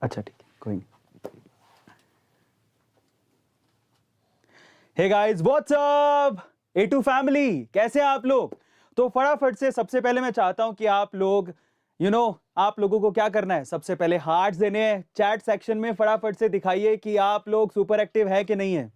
अच्छा ठीक है, कोई नहीं। Hey guys, what's up A2 family, कैसे हैं आप लोग? तो फटाफट से सबसे पहले मैं चाहता हूं कि आप लोग आप लोगों को क्या करना है, सबसे पहले हार्ट्स देने हैं चैट सेक्शन में। फटाफट से दिखाइए कि आप लोग सुपर एक्टिव है कि नहीं है,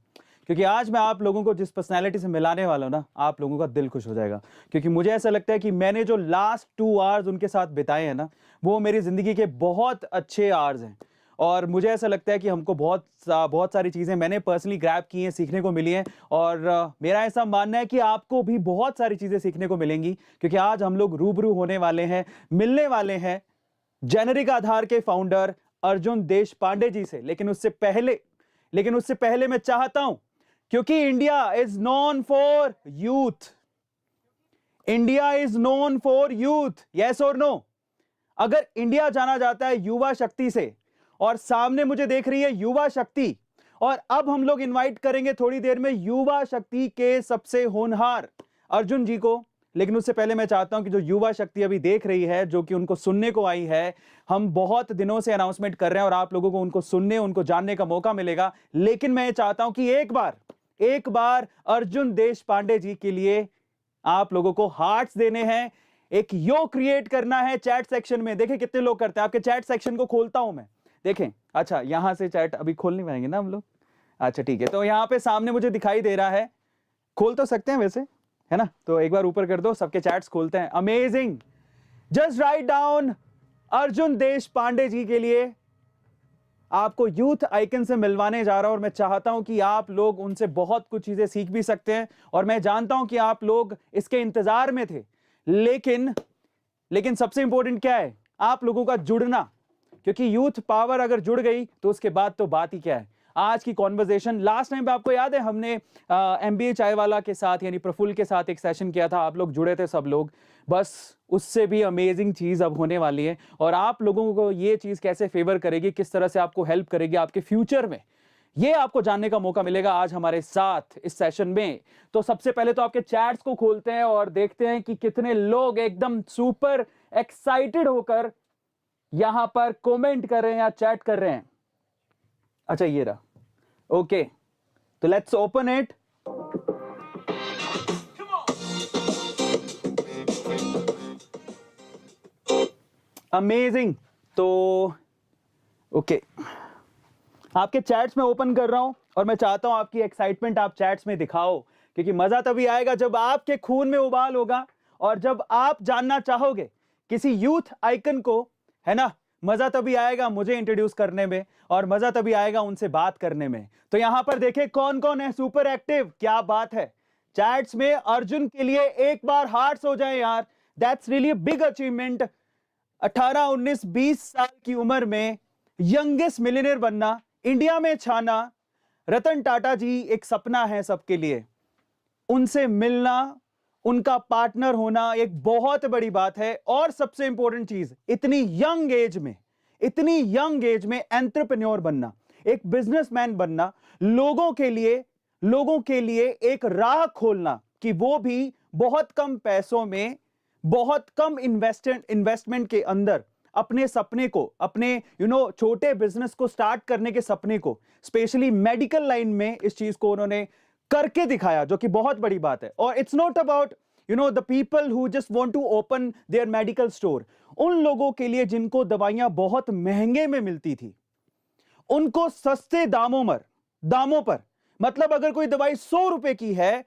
क्योंकि आज मैं आप लोगों को जिस पर्सनैलिटी से मिलाने वाला हूं ना, आप लोगों का दिल खुश हो जाएगा। क्योंकि मुझे ऐसा लगता है कि मैंने जो लास्ट 2 आवर्स उनके साथ बिताए हैं ना, वो मेरी जिंदगी के बहुत अच्छे आवर्स हैं। और मुझे ऐसा लगता है कि हमको बहुत सारी चीजें मैंने पर्सनली ग्रैब की हैं, सीखने को मिली हैं। और मेरा ऐसा मानना है कि आपको भी बहुत सारी चीजें सीखने को मिलेंगी, क्योंकि आज हम लोग रूबरू होने वाले हैं, मिलने वाले हैं जेनेरिक आधार के फाउंडर अर्जुन देशपांडे जी से। लेकिन उससे पहले मैं चाहता हूं, क्योंकि India is known for youth, India is known for youth, yes और नो? अगर इंडिया जाना जाता है युवा शक्ति से, और सामने मुझे देख रही है युवा शक्ति, और अब हम लोग इनवाइट करेंगे थोड़ी देर में युवा शक्ति के सबसे होनहार अर्जुन जी को। लेकिन उससे पहले मैं चाहता हूं कि जो युवा शक्ति अभी देख रही है, जो कि उनको सुनने को आई है, हम बहुत दिनों से अनाउंसमेंट कर रहे हैं और आप लोगों को उनको सुनने, उनको जानने का मौका मिलेगा। लेकिन मैं चाहता हूं कि एक बार अर्जुन देशपांडे जी के लिए आप लोगों को हार्ट्स देने हैं, एक यो क्रिएट करना है चैट सेक्शन में। देखें कितने लोग करते हैं। आपके चैट सेक्शन को खोलता हूं मैं, देखें। अच्छा, यहां से चैट अभी खोल नहीं पाएंगे ना हम लोग? अच्छा ठीक है, तो यहां पे सामने मुझे दिखाई दे रहा है, खोल तो सकते हैं वैसे, है ना? तो एक बार ऊपर कर दो, सबके चैट्स खोलते हैं। Amazing, just write down Arjun Deshpande ji के लिए आपको यूथ आइकन से मिलवाने जा रहा हूं, और मैं चाहता हूं कि आप लोग उनसे बहुत कुछ चीजें सीख भी सकते हैं। और मैं जानता हूं कि आप लोग इसके इंतजार में थे, लेकिन सबसे इंपॉर्टेंट क्या है? आप लोगों का जुड़ना। क्योंकि यूथ पावर अगर जुड़ गई तो उसके बाद तो बात ही क्या है। आज की कॉन्वर्सेशन, लास्ट टाइम पे आपको याद है हमने MBA चायवाला के साथ यानी प्रफुल्ल के साथ एक सेशन किया था, आप लोग जुड़े थे सब लोग। बस उससे भी अमेजिंग चीज अब होने वाली है, और आप लोगों को ये चीज कैसे फेवर करेगी, किस तरह से आपको हेल्प करेगी आपके फ्यूचर में, ये आपको जानने का मौका मिलेगा आज हमारे साथ इस सेशन में। तो सबसे पहले तो आपके चैट्स को खोलते हैं और देखते हैं कि कितने लोग एकदम सुपर एक्साइटेड होकर यहां पर कमेंट कर रहे हैं या चैट कर रहे हैं। अच्छा ये रहा, ओके, तो लेट्स ओपन इट। अमेजिंग, तो ओके, आपके चैट्स में ओपन कर रहा हूं, और मैं चाहता हूं आपकी एक्साइटमेंट आप चैट्स में दिखाओ, क्योंकि मजा तभी आएगा जब आपके खून में उबाल होगा, और जब आप जानना चाहोगे किसी यूथ आइकन को, है ना? मजा तभी आएगा मुझे इंट्रोड्यूस करने में, और मजा तभी आएगा उनसे बात करने में। तो यहां पर देखें कौन कौन है सुपर एक्टिव, क्या बात है। चैट्स में अर्जुन के लिए एक बार हार्ट्स हो जाए यार, दैट्स रियली बिग अचीवमेंट। 18, 19, 20 साल की उम्र में यंगेस्ट मिलियनेयर बनना, इंडिया में छाना, रतन टाटा जी एक सपना है सबके लिए। उनसे मिलना, उनका पार्टनर होना एक बहुत बड़ी बात है। और सबसे इंपॉर्टेंट चीज, इतनी यंग एज में एंटरप्रेन्योर बनना, एक बिजनेसमैन बनना, लोगों के लिए एक राह खोलना कि वो भी बहुत कम पैसों में, बहुत कम इन्वेस्टमेंट के अंदर अपने सपने को, अपने छोटे बिजनेस को स्टार्ट करने के सपने को, स्पेशली मेडिकल लाइन में इस चीज को उन्होंने करके दिखाया, जो कि बहुत बड़ी बात है। और it's not about the people who just want to open their medical store. उन लोगों के लिए जिनको दवाइयां बहुत महंगे में मिलती थी, उनको सस्ते दामों पर, मतलब अगर कोई दवाई 100 रुपए की है,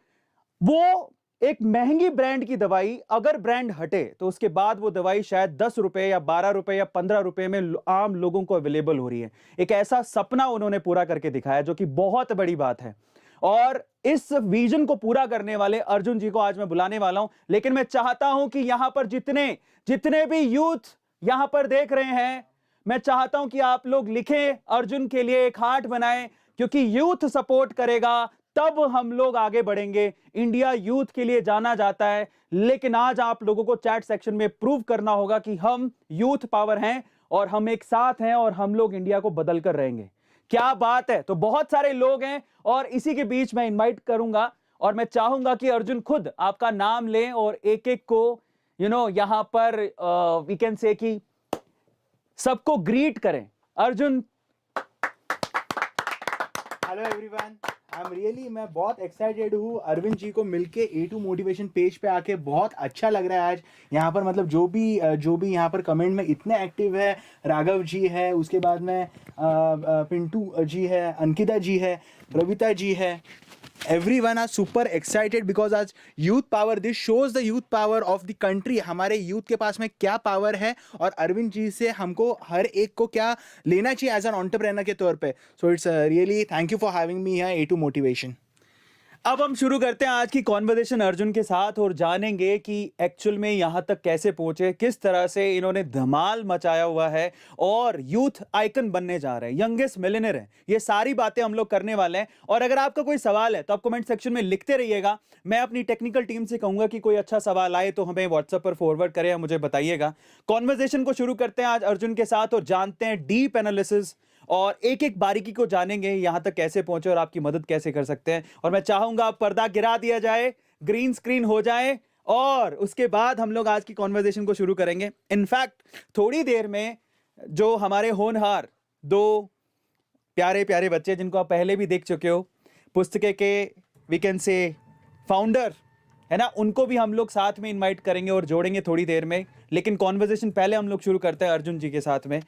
वो एक महंगी ब्रांड की दवाई, अगर ब्रांड हटे तो उसके बाद वो दवाई शायद 10 रुपए या 12 रुपए या 15 रुपए में आम लोगों को अवेलेबल हो रही है। एक ऐसा सपना उन्होंने पूरा करके दिखाया, जो कि बहुत बड़ी बात है। और इस विजन को पूरा करने वाले अर्जुन जी को आज मैं बुलाने वाला हूं। लेकिन मैं चाहता हूं कि यहां पर जितने भी यूथ यहां पर देख रहे हैं, मैं चाहता हूं कि आप लोग लिखें, अर्जुन के लिए एक हार्ट बनाएं, क्योंकि यूथ सपोर्ट करेगा तब हम लोग आगे बढ़ेंगे। इंडिया यूथ के लिए जाना जाता है, लेकिन आज आप लोगों को चैट सेक्शन में प्रूव करना होगा कि हम यूथ पावर हैं, और हम एक साथ हैं, और हम लोग इंडिया को बदल कर रहेंगे। क्या बात है। तो बहुत सारे लोग हैं, और इसी के बीच मैं इनवाइट करूंगा, और मैं चाहूंगा कि अर्जुन खुद आपका नाम लें और एक एक को यहां पर वी कैन से कि सबको ग्रीट करें। अर्जुन। हेलो एवरीवन, मैं बहुत एक्साइटेड हूँ अरविंद जी को मिलके। A2 मोटिवेशन पेज पे आके बहुत अच्छा लग रहा है आज यहाँ पर। मतलब जो भी यहाँ पर कमेंट में इतने एक्टिव है, राघव जी है, उसके बाद में पिंटू जी है, अंकिता जी है, रविता जी है। Everyone are super excited because आज youth power, this shows the youth power of the country. हमारे यूथ के पास में क्या पावर है और अरविंद जी से हमको हर एक को क्या लेना चाहिए एज एन एंटरप्रेन्योर के तौर पे। So it's really thank you for having me here A2 motivation. अब हम शुरू करते हैं आज की कॉन्वर्सेशन अर्जुन के साथ और जानेंगे कि एक्चुअल में यहां तक कैसे पहुंचे, किस तरह से इन्होंने धमाल मचाया हुआ है और यूथ आइकन बनने जा रहे हैं, यंगेस्ट मिलियनेयर हैं। ये सारी बातें हम लोग करने वाले हैं। और अगर आपका कोई सवाल है तो आप कमेंट सेक्शन में लिखते रहिएगा। मैं अपनी टेक्निकल टीम से कहूंगा कि कोई अच्छा सवाल आए तो हमें व्हाट्सएप पर फॉरवर्ड करें, मुझे बताइएगा। कॉन्वर्सेशन को शुरू करते हैं आज अर्जुन के साथ और जानते हैं डीप एनालिसिस और एक एक बारीकी को जानेंगे, यहां तक कैसे पहुंचे और आपकी मदद कैसे कर सकते हैं। और मैं चाहूंगा आप पर्दा गिरा दिया जाए, ग्रीन स्क्रीन हो जाए और उसके बाद हम लोग आज की कॉन्वर्सेशन को शुरू करेंगे। इनफैक्ट थोड़ी देर में जो हमारे होनहार दो प्यारे प्यारे बच्चे जिनको आप पहले भी देख चुके हो, पुस्तके के वी कैन से फाउंडर है ना, उनको भी हम लोग साथ में इनवाइट करेंगे और जोड़ेंगे थोड़ी देर में। लेकिन कॉन्वर्सेशन पहले हम लोग शुरू करते हैं अर्जुन जी के साथ में।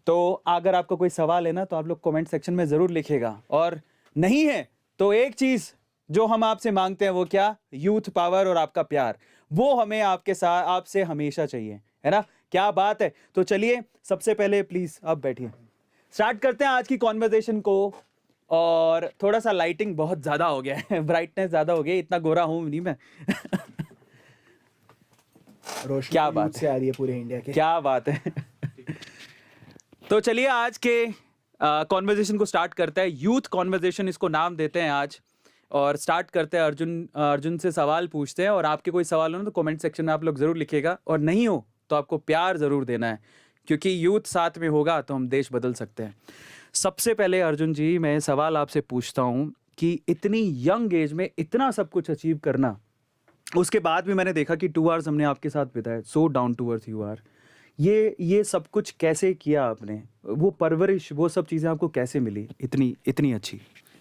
तो अगर आपका कोई सवाल है ना तो आप लोग कमेंट सेक्शन में जरूर लिखिएगा, और नहीं है तो एक चीज जो हम आपसे मांगते हैं वो क्या, यूथ पावर और आपका प्यार, वो हमें आपके साथ आपसे हमेशा चाहिए, है ना। क्या बात है। तो चलिए सबसे पहले प्लीज आप बैठिए, स्टार्ट करते हैं आज की कॉन्वर्सेशन को। और थोड़ा सा लाइटिंग बहुत ज्यादा हो गया है, ब्राइटनेस ज्यादा हो गई, इतना गोरा हूं नहीं मैं। रोशनी क्या बात से आ रही है पूरे इंडिया के। क्या बात है। तो चलिए आज के कॉन्वर्सेशन को स्टार्ट करते हैं, यूथ कॉन्वर्सेशन इसको नाम देते हैं आज। और स्टार्ट करते हैं, अर्जुन से सवाल पूछते हैं। और आपके कोई सवाल हो ना तो कमेंट सेक्शन में आप लोग जरूर लिखिएगा, और नहीं हो तो आपको प्यार जरूर देना है, क्योंकि यूथ साथ में होगा तो हम देश बदल सकते हैं। सबसे पहले अर्जुन जी मैं सवाल आपसे पूछता हूँ कि इतनी यंग एज में इतना सब कुछ अचीव करना, उसके बाद भी मैंने देखा कि 2 आवर्स हमने आपके साथ बिताए, so down to earth you are. ये सब कुछ कैसे किया आपने, वो परवरिश, वो सब चीज़ें आपको कैसे मिली इतनी इतनी अच्छी।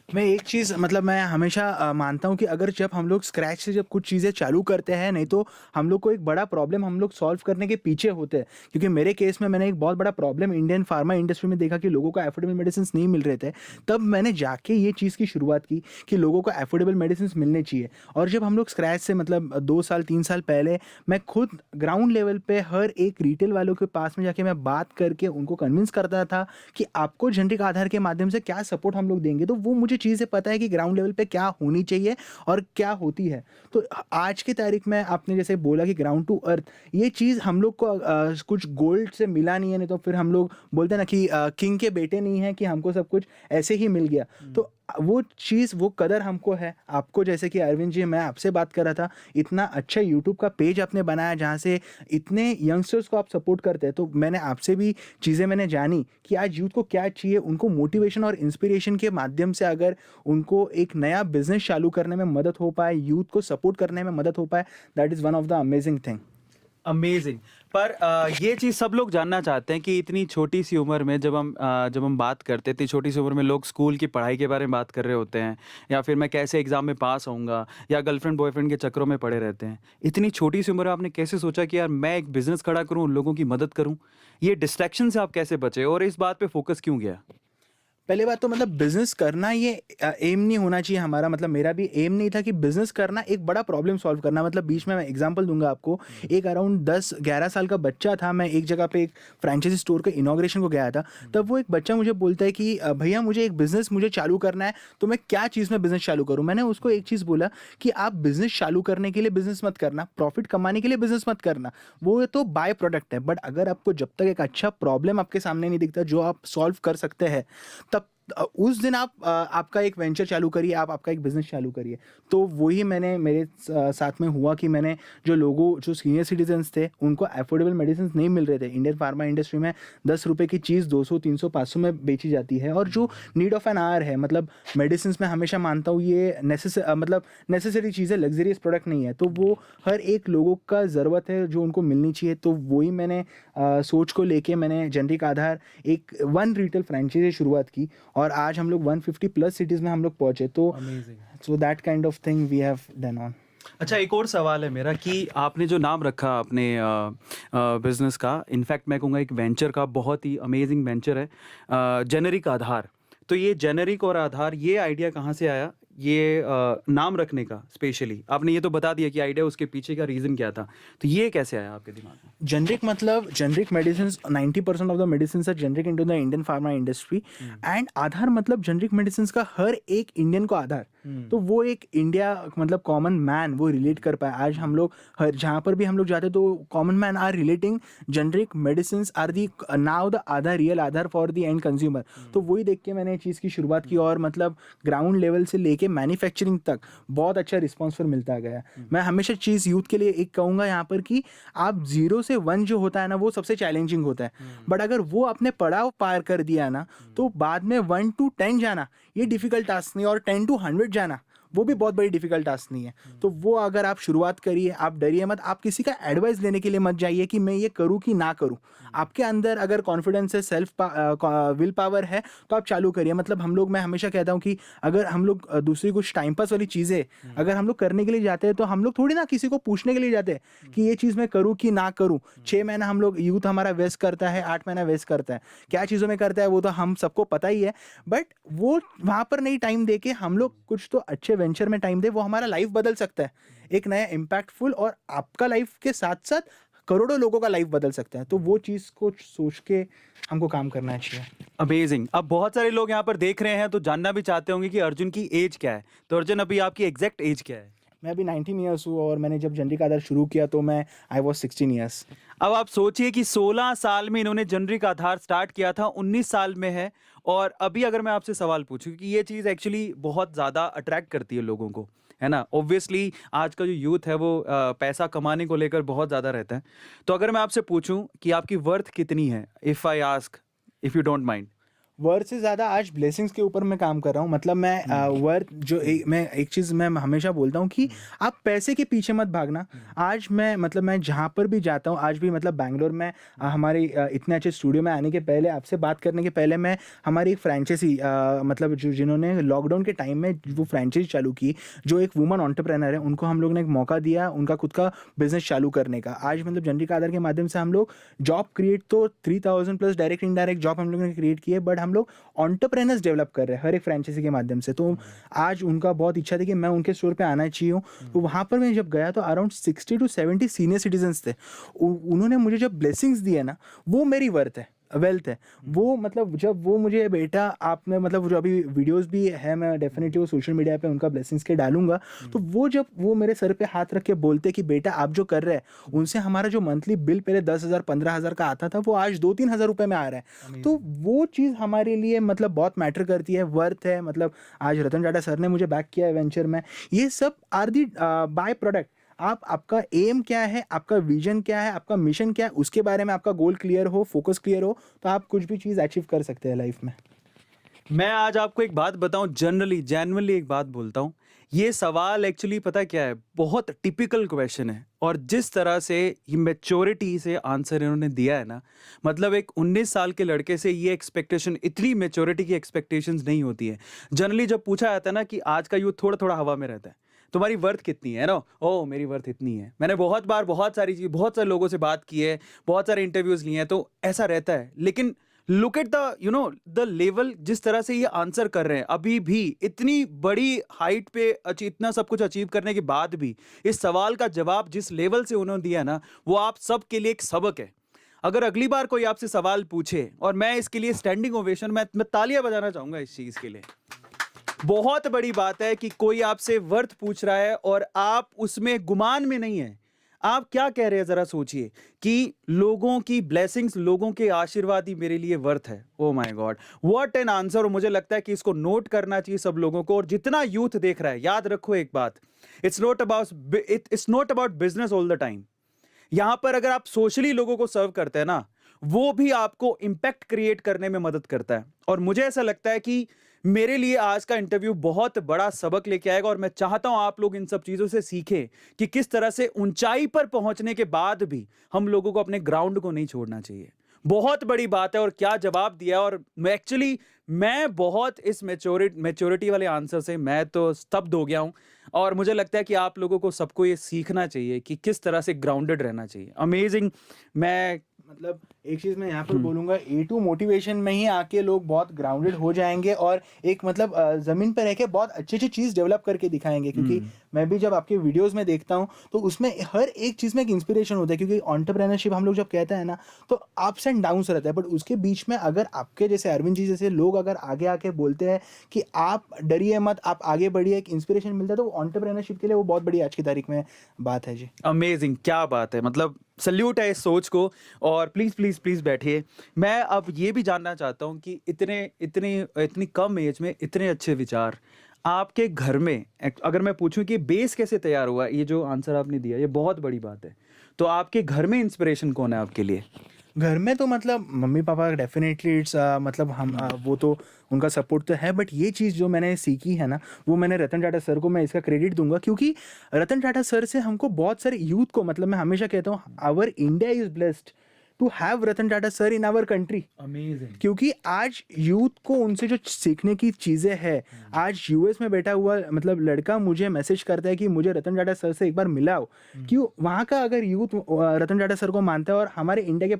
मैं एक चीज़ मतलब मैं हमेशा मानता हूँ कि अगर जब हम लोग स्क्रैच से जब कुछ चीज़ें चालू करते हैं, नहीं तो हम लोग को एक बड़ा प्रॉब्लम हम लोग सॉल्व करने के पीछे होते हैं। क्योंकि मेरे केस में मैंने एक बहुत बड़ा प्रॉब्लम इंडियन फार्मा इंडस्ट्री में देखा कि लोगों को एफोर्डेबल मेडिसिन नहीं मिल रहे थे। तब मैंने जाके ये चीज़ की शुरुआत की कि लोगों को एफोर्डेबल मेडिसिन मिलने चाहिए। और जब हम लोग स्क्रैच से मतलब 2 साल 3 साल पहले मैं खुद ग्राउंड लेवल पे हर एक रिटेल वालों के पास में जाके मैं बात करके उनको कन्विंस करता था कि आपको जेनेरिक आधार के माध्यम से क्या सपोर्ट हम लोग देंगे। तो वो मुझे चीज़ें पता है कि ग्राउंड लेवल पे क्या होनी चाहिए और क्या होती है। तो आज की तारीख में आपने जैसे बोला कि ग्राउंड टू अर्थ, ये चीज़ हम लोग को कुछ गोल्ड से मिला नहीं है, नहीं तो फिर हम लोग बोलते हैं ना कि किंग के बेटे नहीं है कि हमको सब कुछ ऐसे ही मिल गया। तो वो चीज़, वो कदर हमको है। आपको जैसे कि अरविंद जी, मैं आपसे बात कर रहा था, इतना अच्छा यूट्यूब का पेज आपने बनाया जहाँ से इतने यंगस्टर्स को आप सपोर्ट करते हैं। तो मैंने आपसे भी चीज़ें मैंने जानी कि आज यूथ को क्या चाहिए, उनको मोटिवेशन और इंस्पिरेशन के माध्यम से अगर उनको एक नया बिजनेस चालू करने में मदद हो पाए, यूथ को सपोर्ट करने में मदद हो पाए, that is one of the amazing thing. Amazing. पर ये चीज़ सब लोग जानना चाहते हैं कि इतनी छोटी सी उम्र में जब हम बात करते हैं, इतनी छोटी सी उम्र में लोग स्कूल की पढ़ाई के बारे में बात कर रहे होते हैं, या फिर मैं कैसे एग्जाम में पास होऊंगा, या गर्लफ्रेंड बॉयफ्रेंड के चक्करों में पड़े रहते हैं। इतनी छोटी सी उम्र में आपने कैसे सोचा कि यार मैं एक बिजनेस खड़ा करूं, उन लोगों की मदद करूं? ये डिस्ट्रैक्शन से आप कैसे बचे और इस बात पे फोकस क्यों गया? पहले बात तो मतलब बिजनेस करना ये एम नहीं होना चाहिए हमारा। मतलब मेरा भी एम नहीं था कि बिजनेस करना एक बड़ा प्रॉब्लम सॉल्व करना। मतलब बीच में मैं एग्जांपल दूंगा आपको, एक अराउंड 10-11 साल का बच्चा था। मैं एक जगह पे एक फ्रेंचाइजी स्टोर के इनॉग्रेशन को गया था। तब वो एक बच्चा मुझे बोलता है कि भैया मुझे एक बिजनेस मुझे चालू करना है, तो मैं क्या चीज़ में बिजनेस चालू करूँ। मैंने उसको एक चीज़ बोला कि आप बिजनेस चालू करने के लिए बिजनेस मत करना, प्रॉफिट कमाने के लिए बिजनेस मत करना, वो तो बाय प्रोडक्ट है। बट अगर आपको जब तक एक अच्छा प्रॉब्लम आपके सामने नहीं दिखता जो आप सॉल्व कर सकते हैं, तब उस दिन आप आपका एक वेंचर चालू करिए, आप आपका एक बिजनेस चालू करिए। तो वही मैंने मेरे साथ में हुआ कि मैंने जो सीनियर सिटीजन्स थे उनको अफोर्डेबल मेडिसिन नहीं मिल रहे थे। इंडियन फार्मा इंडस्ट्री में 10 रुपये की चीज़ 200 300 500 में बेची जाती है, और जो नीड ऑफ एन आवर है, मतलब मेडिसिन में हमेशा मानता हूँ ये नेसेसरी चीज़ है, लग्जरियस प्रोडक्ट नहीं है। तो वो हर एक लोगों का ज़रूरत है जो उनको मिलनी चाहिए। तो वही मैंने सोच को लेके मैंने जेनरिक आधार एक 1 रिटेल फ्रेंचाइजी शुरुआत की, और आज हम लोग 150 प्लस सिटीज़ में हम लोग पहुँचे। तो so that kind of thing we have done on. अच्छा, एक और सवाल है मेरा कि आपने जो नाम रखा अपने बिजनेस का, इनफैक्ट मैं कहूँगा एक वेंचर का, बहुत ही अमेजिंग वेंचर है, जेनरिक आधार। तो ये जेनरिक और आधार, ये आइडिया कहाँ से आया, ये नाम रखने का स्पेशली? आपने ये तो बता दिया कि आइडिया, उसके पीछे का रीज़न क्या था, तो ये कैसे आया आपके दिमाग में? जेनरिक मतलब generic medicine, 90% of the medicine are generic into the Indian pharma industry. And आधार मतलब जेनरिक मेडिसिन का हर एक इंडियन को आधार। तो वो एक इंडिया मतलब कॉमन मैन वो रिलेट कर पाए। आज हम लोग हर जहाँ पर भी हम लोग जाते तो common man are relating generic medicine are the now the Aadhaar, real Aadhaar for the end consumer. तो वही देख के मैंने चीज़ की शुरुआत की, और मतलब ग्राउंड लेवल से लेके मैन्युफैक्चरिंग तक बहुत अच्छा रिस्पॉन्स फिर मिलता गया। मैं हमेशा चीज़ यूथ के लिए एक कहूँगा यहाँ पर कि आप 0 से 1 जो होता है ना, वो सबसे चैलेंजिंग होता है। बट अगर वो आपने पड़ाव पार कर दिया ना, तो बाद में 1 to 10 जाना ये डिफिकल्ट टास्क नहीं, और 10 to 100 जाना वो भी बहुत बड़ी डिफिकल्ट टास्क नहीं है। तो वो अगर आप शुरुआत करिए, आप डरिए मत, आप किसी का एडवाइस लेने के लिए मत जाइए कि मैं ये करूँ कि ना करूँ। आपके अंदर अगर कॉन्फिडेंस है, विल पावर है, तो आप चालू करिए। मतलब मैं हमेशा कहता हूँ कि अगर हम लोग दूसरी कुछ टाइम पास वाली चीज़ें अगर हम लोग करने के लिए जाते हैं, तो हम लोग थोड़ी ना किसी को पूछने के लिए जाते हैं कि ये चीज़ मैं करूँ कि ना करूँ। 6 महीना हम लोग यूथ हमारा वेस्ट करता है, 8 महीना वेस्ट करता है, क्या चीज़ों में करता है वो तो हम सबको पता ही है। बट वो वहाँ पर नहीं टाइम दे के हम लोग कुछ तो अच्छे वेंचर में टाइम दे, वो हमारा लाइफ बदल सकता है, एक नया इम्पैक्टफुल, और आपका लाइफ के साथ साथ करोड़ों लोगों का लाइफ बदल सकता है। तो वो चीज़ को सोच के हमको काम करना चाहिए। अमेजिंग। अब बहुत सारे लोग यहाँ पर देख रहे हैं तो जानना भी चाहते होंगे कि अर्जुन की एज क्या है। तो अर्जुन, अभी आपकी एग्जैक्ट एज क्या है? मैं अभी 19 ईयर्स हूँ, और मैंने जब जेनरिक आधार शुरू किया तो आई वॉज 16 ईयर्स। अब आप सोचिए कि 16 साल में इन्होंने जेनरिक आधार स्टार्ट किया था, 19 साल में है, और अभी अगर मैं आपसे सवाल पूछूं कि ये चीज़ एक्चुअली बहुत ज़्यादा अट्रैक्ट करती है लोगों को, है ना? ऑब्वियसली आज का जो यूथ है वो पैसा कमाने को लेकर बहुत ज़्यादा रहता है। तो अगर मैं आपसे पूछूं कि आपकी वर्थ कितनी है, if I ask, if you don't mind. Worth से ज़्यादा आज ब्लेसिंग्स के ऊपर मैं काम कर रहा हूँ। मतलब मैं वर्थ मैं एक चीज़ मैं हमेशा बोलता हूँ कि आप पैसे के पीछे मत भागना। आज मैं जहाँ पर भी जाता हूँ, आज भी मतलब बैंगलोर में हमारे इतने अच्छे स्टूडियो में आने के पहले, आपसे बात करने के पहले, मैं हमारी एक फ्रेंचाइजी मतलब जिन्होंने लॉकडाउन के टाइम में वो फ्रेंचाइजी चालू की, जो एक वुमन एंटरप्रेन्योर है, उनको हम लोग ने एक मौका दिया उनका खुद का बिजनेस चालू करने का। आज मतलब जेनरिक आधार के माध्यम से हम लोग जॉब क्रिएट, तो 3000 प्लस डायरेक्ट इनडायरेक्ट जॉब हम लोग ने क्रिएट किए, बट हम लोग एंटरप्रेन्योर्स डेवलप कर रहे हैं हर एक फ्रेंचाइजी के माध्यम से। तो आज उनका बहुत इच्छा थी कि मैं उनके स्टोर पे आना चाहिए। तो वहाँ पर मैं जब गया तो अराउंड 60 to 70 सीनियर सिटीजन्स थे। उन्होंने मुझे जब ब्लेसिंग्स दिए ना, वो मेरी वर्थ है, वेल्थ है वो। मतलब जब वो मुझे, बेटा आपने मतलब जो अभी वीडियोस भी है, मैं डेफिनेटली वो सोशल मीडिया पे उनका ब्लेसिंग्स के डालूंगा। तो वो जब वो मेरे सर पे हाथ रख के बोलते कि बेटा आप जो कर रहे हैं, उनसे हमारा जो मंथली बिल पहले 10,000 15,000 का आता था, वो आज 2-3 हज़ार रुपये में आ रहा है। तो वो चीज़ हमारे लिए मतलब बहुत मैटर करती है, वर्थ है। मतलब आज रतन टाटा सर ने मुझे बैक किया है वेंचर में। ये सब आर दी बाय प्रोडक्ट। आपका एम क्या है, आपका विजन क्या है, आपका मिशन क्या है, उसके बारे में आपका गोल क्लियर हो, फोकस क्लियर हो, तो आप कुछ भी चीज़ अचीव कर सकते हैं लाइफ में। मैं आज आपको एक बात बताऊं, जेन्युइनली एक बात बोलता हूं, ये सवाल एक्चुअली पता क्या है, बहुत टिपिकल क्वेश्चन है, और जिस तरह से ये मैच्योरिटी से आंसर इन्होंने दिया है ना, मतलब एक 19 साल के लड़के से ये एक्सपेक्टेशन, इतनी मैच्योरिटी की एक्सपेक्टेशंस नहीं होती है। जनरली जब पूछा जाता है ना कि आज का यूथ थोड़ा थोड़ा हवा में रहता है, तुम्हारी वर्थ कितनी है ना, ओ मेरी वर्थ इतनी है। मैंने बहुत बार बहुत सारे लोगों से बात की है, बहुत सारे इंटरव्यूज लिए हैं, तो ऐसा रहता है। लेकिन look at the the level, जिस तरह से ये आंसर कर रहे हैं, अभी भी इतनी बड़ी हाइट पे इतना सब कुछ अचीव करने के बाद भी इस सवाल का जवाब जिस लेवल से उन्होंने दिया ना, वो आप सबके लिए एक सबक है। अगर अगली बार कोई आपसे सवाल पूछे, और मैं इसके लिए स्टैंडिंग ओवेशन, मैं तालियां बजाना चाहूंगा इस चीज के लिए। बहुत बड़ी बात है कि कोई आपसे वर्थ पूछ रहा है और आप उसमें गुमान में नहीं है, आप क्या कह रहे हैं जरा सोचिए कि लोगों की ब्लेसिंग्स, लोगों के आशीर्वाद ही मेरे लिए वर्थ है। Oh my God, what an answer. और मुझे लगता है कि इसको नोट करना चाहिए सब लोगों को। और जितना यूथ देख रहा है, याद रखो एक बात, it's not about business all the time. यहां पर अगर आप सोशली लोगों को सर्व करते हैं ना, वो भी आपको इंपैक्ट क्रिएट करने में मदद करता है। और मुझे ऐसा लगता है कि मेरे लिए आज का इंटरव्यू बहुत बड़ा सबक लेके आएगा। और मैं चाहता हूं आप लोग इन सब चीजों से सीखें कि किस तरह से ऊंचाई पर पहुंचने के बाद भी हम लोगों को अपने ग्राउंड को नहीं छोड़ना चाहिए। बहुत बड़ी बात है। और क्या जवाब दिया। और मैं बहुत इस मेच्योरिटी वाले आंसर से मैं तो स्तब्ध हो गया हूं। और मुझे लगता है कि आप लोगों को सबको ये सीखना चाहिए कि किस तरह से ग्राउंडेड रहना चाहिए। अमेजिंग। मैं मतलब एक चीज मैं यहाँ पर बोलूंगा, A2 मोटिवेशन में ही आके लोग बहुत ग्राउंडेड हो जाएंगे और एक मतलब जमीन पर रह के बहुत अच्छी अच्छी चीज डेवलप करके दिखाएंगे। क्योंकि मैं भी जब आपके वीडियोस में देखता हूँ तो उसमें हर एक चीज में एक इंस्पिरेशन होता है। क्योंकि एंटरप्रेन्योरशिप हम लोग जब कहते हैं ना, तो अप्स एंड डाउन्स रहता है, बट उसके बीच में अगर आपके जैसे अरविंद जी जैसे लोग अगर आगे आके बोलते हैं कि आप डरिए मत, आप आगे बढ़िए, एक इंस्पिरेशन मिलता है, तो एंटरप्रेन्योरशिप के लिए वो बहुत बड़ी आज की तारीख में बात है जी। अमेजिंग, क्या बात है। मतलब सल्यूट है इस सोच को। और प्लीज प्लीज प्लीज बैठिए। मैं अब ये भी जानना चाहता हूँ कि इतनी कम एज में इतने अच्छे विचार आपके घर में, अगर मैं पूछूं कि बेस कैसे तैयार हुआ, ये जो आंसर आपने दिया ये बहुत बड़ी बात है। तो आपके घर में इंस्पिरेशन कौन है आपके लिए? घर में तो मतलब मम्मी पापा डेफिनेटली इट्स मतलब हम वो तो उनका सपोर्ट तो है, बट ये चीज़ जो मैंने सीखी है ना, वो मैंने रतन टाटा सर को मैं इसका क्रेडिट दूंगा। क्योंकि रतन टाटा सर से हमको बहुत सारे यूथ को, मतलब मैं हमेशा कहता हूँ our India is blessed to have Ratan Tata sir in our country. Amazing. क्योंकि आज यूथ को उनसे जो सीखने की चीज़ें हैं, आज यूएस में बैठा हुआ मतलब लड़का मुझे मैसेज करता है कि मुझे रतन टाटा सर से एक बार मिलाओ। क्यों वहाँ का अगर यूथ रतन टाटा सर को मानता है और हमारे इंडिया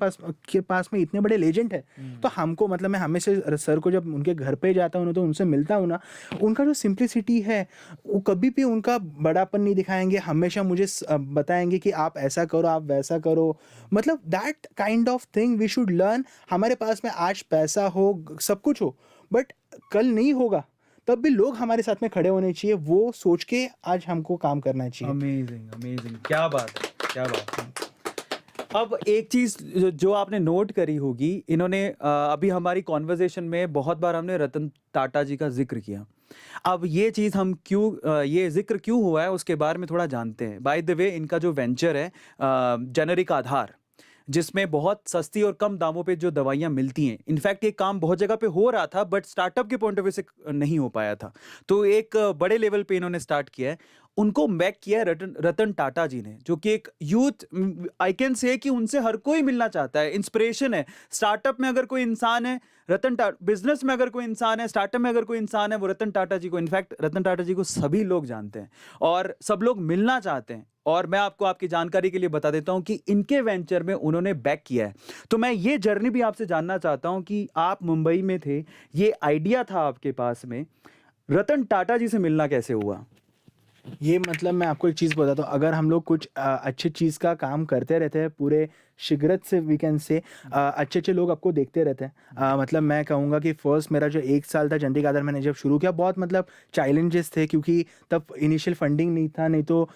के पास में इतने बड़े लेजेंड है, तो हमको मतलब मैं हमेशा सर को जब उनके घर पे जाता हूँ तो उनसे मिलता हूँ ना, उनका जो सिंप्लिसिटी है, वो कभी भी उनका बड़ापन नहीं दिखाएंगे। हमेशा मुझे बताएंगे कि आप ऐसा करो, आप वैसा करो। मतलब that kind of thing we should learn. हमारे पास में आज पैसा हो, सब कुछ हो, बट कल नहीं होगा, तब भी लोग हमारे साथ में खड़े होने चाहिए। वो सोच के आज हमको काम करना चाहिए। अमेजिंग अमेजिंग, क्या बात है, क्या बात है। अब एक चीज जो आपने नोट करी होगी, इन्होंने अभी हमारी कॉन्वर्जेशन में बहुत बार हमने रतन टाटा जी का जिक्र किया। अब ये चीज हम ये जिक्र क्यों हुआ है उसके बारे में थोड़ा जानते हैं। बाय द वे, इनका जो वेंचर है जेनेरिक आधार, जिसमें बहुत सस्ती और कम दामों पे जो दवाइयाँ मिलती हैं, इनफैक्ट ये काम बहुत जगह पे हो रहा था बट स्टार्टअप के पॉइंट ऑफ व्यू से नहीं हो पाया था। तो एक बड़े लेवल पे इन्होंने स्टार्ट किया है। उनको बैक किया है रतन टाटा जी ने, जो कि एक यूथ, आई कैन से कि उनसे हर कोई मिलना चाहता है, इंस्पिरेशन है। स्टार्टअप में अगर कोई इंसान है, बिजनेस में अगर कोई इंसान है, स्टार्टअप में अगर कोई इंसान है, वो रतन टाटा जी को, इनफैक्ट रतन टाटा जी को सभी लोग जानते हैं और सब लोग मिलना चाहते हैं। और मैं आपको आपकी जानकारी के लिए बता देता हूं कि इनके वेंचर में उन्होंने बैक किया है। तो मैं ये जर्नी भी आपसे जानना चाहता हूं कि आप मुंबई में थे, ये आइडिया था आपके पास में, रतन टाटा जी से मिलना कैसे हुआ? ये मतलब मैं आपको एक चीज़ बताता हूँ, अगर हम लोग कुछ अच्छी चीज़ का काम करते रहते हैं पूरे शिगरत से, वी कैन से अच्छे अच्छे लोग आपको देखते रहते हैं। मतलब मैं कहूँगा कि फर्स्ट मेरा जो 1 साल था चंडीगढ़ आधार, मैंने जब शुरू किया बहुत मतलब चैलेंजेस थे, क्योंकि तब इनिशियल फंडिंग नहीं था, नहीं तो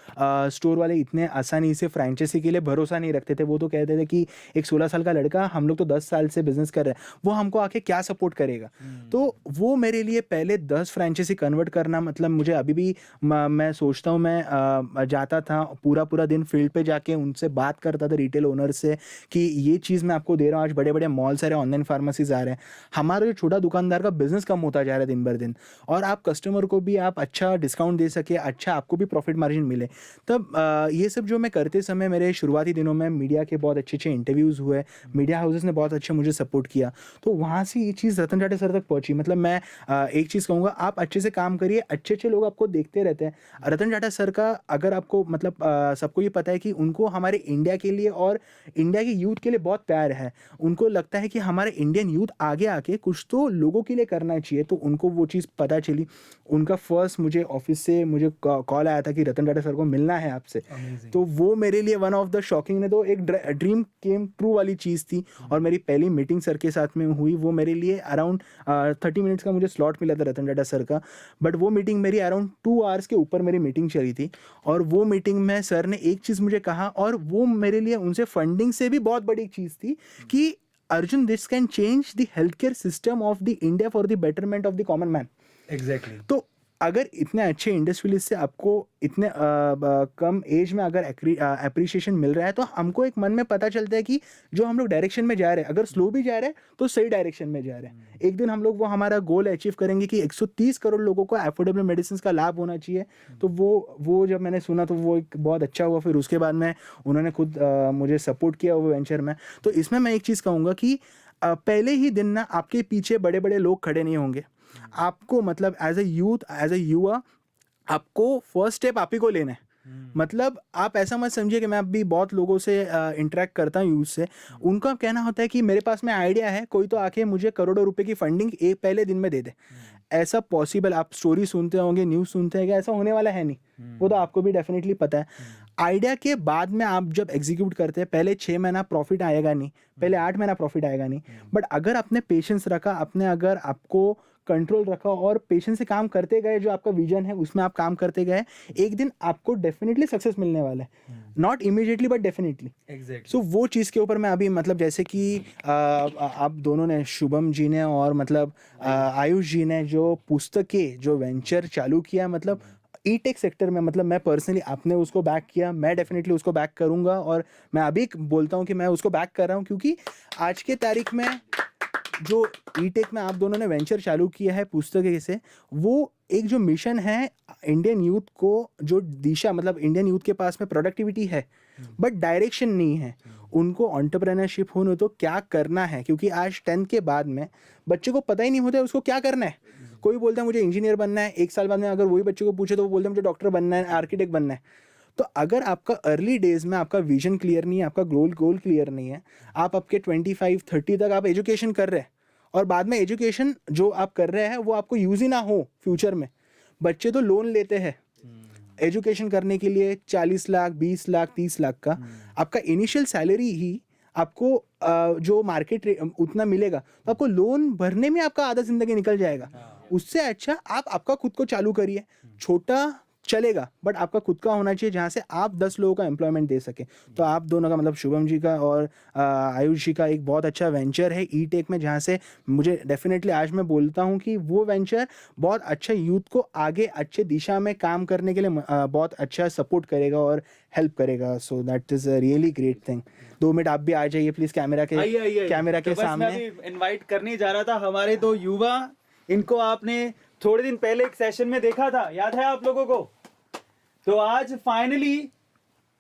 स्टोर वाले इतने आसानी से फ्रेंचाइजी के लिए भरोसा नहीं रखते थे। वो तो कहते थे कि एक 16 साल का लड़का, हम लोग तो 10 साल से बिजनेस कर रहे हैं, वो हमको आके क्या सपोर्ट करेगा। तो वो मेरे लिए पहले 10 फ्रेंचाइजी कन्वर्ट करना, मतलब मुझे अभी भी मैं सोचता हूँ, मैं जाता था पूरा दिन फील्ड पे जाके उनसे बात करता था रिटेल ओनर से कि ये चीज़ मैं आपको दे रहा हूँ। आज बड़े बड़े मॉल्स आ रहे हैं, ऑनलाइन फार्मेसीज आ रहे हैं, हमारा जो छोटा दुकानदार का बिजनेस कम होता जा रहा है दिन भर दिन, और आप कस्टमर को भी आप अच्छा डिस्काउंट दे सके, अच्छा आपको भी प्रॉफिट मार्जिन मिले। तब ये सब जो मैं करते समय मेरे शुरुआती दिनों में मीडिया के बहुत अच्छे अच्छे इंटरव्यूज़ हुए, मीडिया हाउसेस ने बहुत अच्छे मुझे सपोर्ट किया, तो वहाँ से ये चीज़ रतन टाटा सर तक पहुँची। मतलब मैं एक चीज़ कहूँगा, आप अच्छे से काम करिए, अच्छे अच्छे लोग आपको देखते रहते हैं। रतन टाटा सर का अगर आपको मतलब सबको ये पता है कि उनको हमारे इंडिया के लिए और इंडिया के यूथ के लिए बहुत प्यार है। उनको लगता है कि हमारे इंडियन यूथ आगे आके कुछ तो लोगों के लिए करना चाहिए, तो उनको वो चीज़ पता चली। उनका फर्स्ट मुझे ऑफिस से मुझे कॉल आया था कि रतन टाटा सर को मिलना है आपसे। तो वो मेरे लिए वन ऑफ द शॉकिंग, ने तो एक ड्रीम केम ट्रू वाली चीज़ थी। और मेरी पहली मीटिंग सर के साथ में हुई, वो मेरे लिए अराउंड 30 मिनट्स का मुझे स्लॉट मिला था रतन टाटा सर का, बट वो मीटिंग मेरी अराउंड 2 आवर्स के ऊपर मेरी मीटिंग चली थी। और वो मीटिंग में सर ने एक चीज़ मुझे कहा, और वो मेरे लिए उनसे फंडिंग से भी बहुत बड़ी चीज़ थी कि Arjun, this can change the health care system of the India for the betterment of the common man. Exactly. तो अगर इतने अच्छे इंडस्ट्रियलिस्ट से आपको इतने कम एज में अगर अप्रिसिएशन मिल रहा है, तो हमको एक मन में पता चलता है कि जो हम लोग डायरेक्शन में जा रहे हैं, अगर स्लो भी जा रहे हैं तो सही डायरेक्शन में जा रहे हैं। एक दिन हम लोग वो हमारा गोल अचीव करेंगे कि 130 करोड़ लोगों को अफोर्डेबल मेडिसिन का लाभ होना चाहिए। तो वो जब मैंने सुना तो वो एक बहुत अच्छा हुआ। फिर उसके बाद में उन्होंने खुद मुझे सपोर्ट किया वो वेंचर में। तो इसमें मैं एक चीज़ कहूँगा कि पहले ही दिन ना आपके पीछे बड़े बड़े लोग खड़े नहीं होंगे। आपको मतलब as a youth, as a yuva, आपको फर्स्ट स्टेप आप ही को लेना है। मतलब आप ऐसा मत समझिए कि मैं अभी बहुत लोगों से इंटरेक्ट करता हूँ यूथ से, उनका कहना होता है कि मेरे पास में आइडिया है, कोई तो आके मुझे करोड़ों रुपए की फंडिंग एक पहले दिन में दे दे। ऐसा पॉसिबल, आप स्टोरी सुनते होंगे, न्यूज़ सुनते हैं, ऐसा होने वाला है नहीं। वो तो आपको भी डेफिनेटली पता है। आइडिया के बाद में आप जब एग्जीक्यूट करते हैं, पहले 6 महीना प्रॉफिट आएगा नहीं, पहले 8 महीना प्रॉफिट आएगा नहीं, बट अगर आपने पेशेंस रखा, आपने अगर आपको कंट्रोल रखा और पेशेंस से काम करते गए, जो आपका विजन है उसमें आप काम करते गए, एक दिन आपको डेफिनेटली सक्सेस मिलने वाला है। Not immediately but definitely. Exactly. So वो चीज़ के ऊपर मैं अभी मतलब जैसे कि आप दोनों ने, शुभम जी ने और मतलब आयुष जी ने जो पुस्तकें, जो वेंचर चालू किया, मतलब ई टेक सेक्टर में, मतलब मैं पर्सनली, आपने उसको बैक किया, मैं डेफिनेटली उसको बैक करूंगा। और मैं अभी बोलता हूँ कि मैं उसको बैक कर रहा हूँ, क्योंकि आज के तारीख में जो ई टेक में आप दोनों ने वेंचर चालू किया है पुस्तकें से, वो एक जो मिशन है इंडियन यूथ को, जो दिशा, मतलब इंडियन यूथ के पास में प्रोडक्टिविटी है बट डायरेक्शन नहीं है, उनको एंटरप्रेन्योरशिप होने तो क्या करना है। क्योंकि आज 10th के बाद में बच्चे को पता ही नहीं होता है उसको क्या करना है। कोई बोलता है मुझे इंजीनियर बनना है, एक साल बाद में अगर वही बच्चे को पूछे तो वो बोलते हैं मुझे डॉक्टर बनना है, आर्किटेक्ट बनना है। तो अगर आपका अर्ली डेज में आपका विजन क्लियर नहीं है, आपका गोल क्लियर नहीं है, आप आपके 25-30 तक आप एजुकेशन कर रहे हैं और बाद में एजुकेशन जो आप कर रहे हैं वो आपको यूज ही ना हो फ्यूचर में। बच्चे तो लोन लेते हैं एजुकेशन करने के लिए, 40 लाख, 20 लाख, 30 लाख का। आपका इनिशियल सैलरी ही आपको जो मार्केट उतना मिलेगा, तो आपको लोन भरने में आपका आधा जिंदगी निकल जाएगा। उससे अच्छा आप आपका खुद को चालू करिए, छोटा चलेगा बट आपका खुद का होना चाहिए, जहाँ से आप 10 लोगों का एम्प्लॉयमेंट दे सके। तो आप दोनों का, मतलब शुभम जी का और आयुष जी का एक बहुत अच्छा वेंचर है ई टेक में, जहाँ से मुझे डेफिनेटली आज मैं बोलता हूँ कि वो वेंचर बहुत अच्छा यूथ को आगे अच्छे दिशा में काम करने के लिए बहुत अच्छा सपोर्ट करेगा और हेल्प करेगा। So that is a really great thing. 2 minute आप भी आ जाइए प्लीज कैमरा के सामने। इनवाइट करने जा रहा था हमारे 2 युवा, इनको आपने थोड़े दिन पहले एक सेशन में देखा था, याद है आप लोगों को? तो आज फाइनली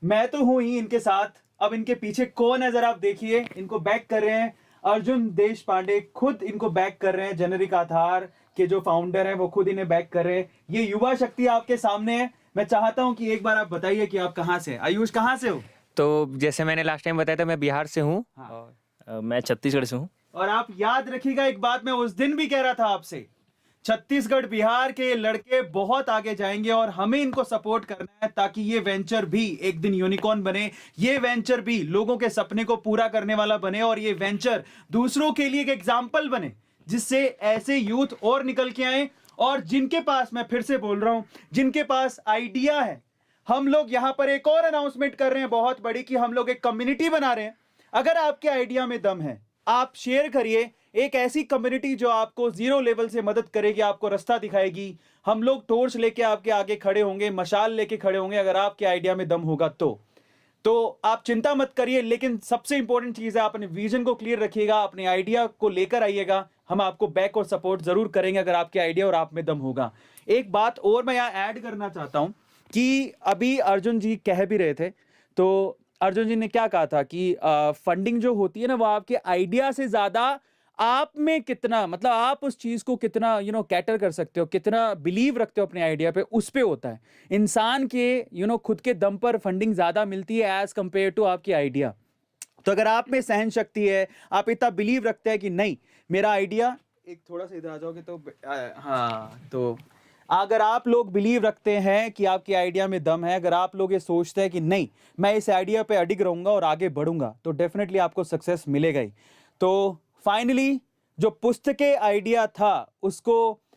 मैं तो हूं ही इनके साथ। अब इनके पीछे कौन है जरा आप देखिए, इनको बैक कर रहे हैं अर्जुन देश पांडे, खुद इनको बैक कर रहे हैं। जेनेरिक आधार के जो फाउंडर हैं वो खुद इन्हें बैक कर रहे हैं। ये युवा शक्ति आपके सामने है। मैं चाहता हूं कि एक बार आप बताइए कि आप कहां से हैं। आयुष कहां से हो? तो जैसे मैंने लास्ट टाइम बताया था, मैं बिहार से हूँ। हाँ। और मैं छत्तीसगढ़ से हूँ। और आप याद रखिएगा एक बात, मैं उस दिन भी कह रहा था आपसे, छत्तीसगढ़ बिहार के लड़के बहुत आगे जाएंगे और हमें इनको सपोर्ट करना है ताकि ये वेंचर भी एक दिन यूनिकॉर्न बने, ये वेंचर भी लोगों के सपने को पूरा करने वाला बने और ये वेंचर दूसरों के लिए एक एग्जाम्पल बने, जिससे ऐसे यूथ और निकल के आए। और जिनके पास, मैं फिर से बोल रहा हूं, जिनके पास आइडिया है, हम लोग यहां पर एक और अनाउंसमेंट कर रहे हैं बहुत बड़ी कि हम लोग एक कम्युनिटी बना रहे हैं। अगर आपके आइडिया में दम है, आप शेयर करिए एक ऐसी कम्युनिटी जो आपको 0 लेवल से मदद करेगी, आपको रास्ता दिखाएगी। हम लोग टॉर्च लेके आपके आगे खड़े होंगे, मशाल लेके खड़े होंगे, अगर आपके आइडिया में दम होगा तो आप चिंता मत करिए। लेकिन सबसे इंपॉर्टेंट चीज है, अपने विजन को क्लियर रखिएगा, अपने आइडिया को लेकर आइएगा। हम आपको बैक और सपोर्ट जरूर करेंगे अगर आपके आइडिया और आप में दम होगा। एक बात और मैं यहाँ ऐड करना चाहता हूं कि अभी अर्जुन जी कह भी रहे थे, तो अर्जुन जी ने क्या कहा था कि फंडिंग जो होती है ना, वो आपके आइडिया से ज्यादा आप में कितना, मतलब आप उस चीज को कितना कैटर कर सकते हो, कितना बिलीव रखते हो अपने आइडिया पे, उस पे होता है। इंसान के खुद के दम पर फंडिंग ज्यादा मिलती है एज कंपेयर टू आपकी आइडिया। तो अगर आप में सहन शक्ति है, आप इतना बिलीव रखते हैं कि नहीं मेरा आइडिया, एक थोड़ा सा इधर आ जाओगे तो हाँ, तो अगर आप लोग बिलीव रखते हैं कि आपके आइडिया में दम है, अगर आप लोग ये सोचते हैं कि नहीं मैं इस आइडिया पे अडिग रहूंगा और आगे बढ़ूंगा, तो डेफिनेटली आपको सक्सेस मिलेगा ही। तो फाइनली जो पुस्तकें आइडिया था उसको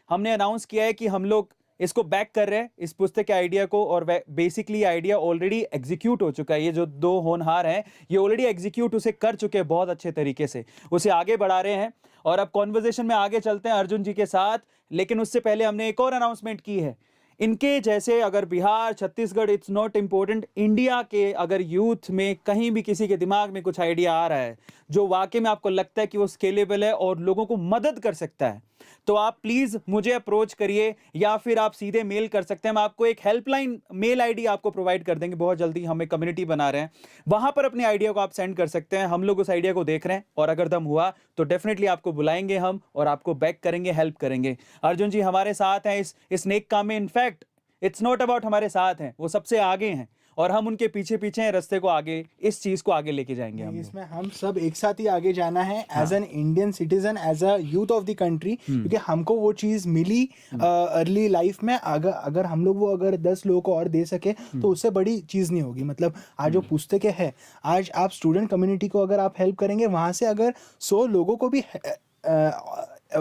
हमने अनाउंस किया है कि हम लोग इसको बैक कर रहे हैं, इस पुस्तक के आइडिया को, और बेसिकली आइडिया ऑलरेडी एग्जीक्यूट हो चुका है। ये जो दो होनहार हैं ये ऑलरेडी एग्जीक्यूट उसे कर चुके हैं बहुत अच्छे तरीके से, उसे आगे बढ़ा रहे हैं। और अब कॉन्वर्जेशन में आगे चलते हैं अर्जुन जी के साथ, लेकिन उससे पहले हमने एक और अनाउंसमेंट की है। इनके जैसे अगर Bihar, Chhattisgarh, it's not important, India के अगर यूथ में कहीं भी किसी के दिमाग में कुछ आइडिया आ रहा है जो वाकई में आपको लगता है कि वो स्केलेबल है और लोगों को मदद कर सकता है, तो आप प्लीज मुझे अप्रोच करिए या फिर आप सीधे मेल कर सकते हैं। हम आपको एक हेल्पलाइन मेल आईडी आपको प्रोवाइड कर देंगे बहुत जल्दी, हम एक कम्युनिटी बना रहे हैं, वहां पर अपने आइडिया को आप सेंड कर सकते हैं। हम लोग उस आइडिया को देख रहे हैं और अगर दम हुआ तो डेफिनेटली आपको बुलाएंगे हम और आपको बैक करेंगे, हेल्प करेंगे। अर्जुन जी हमारे साथ हैं इस नेक काम में। इनफैक्ट इट्स नॉट अबाउट हमारे साथ हैं, वो सबसे आगे हैं और हम उनके पीछे पीछे हैं, रास्ते को आगे, इस चीज को आगे लेके जाएंगे हम। इसमें हम सब एक साथ ही आगे जाना है as an Indian citizen, as a youth of the country, क्योंकि हमको वो चीज मिली अर्ली लाइफ में। अगर हम लोग वो अगर 10 लोगों को और दे सके तो उससे बड़ी चीज नहीं होगी। मतलब आज जो पुस्तकें हैं, आज आप स्टूडेंट कम्युनिटी को अगर आप हेल्प करेंगे, वहां से अगर 100 लोगों को भी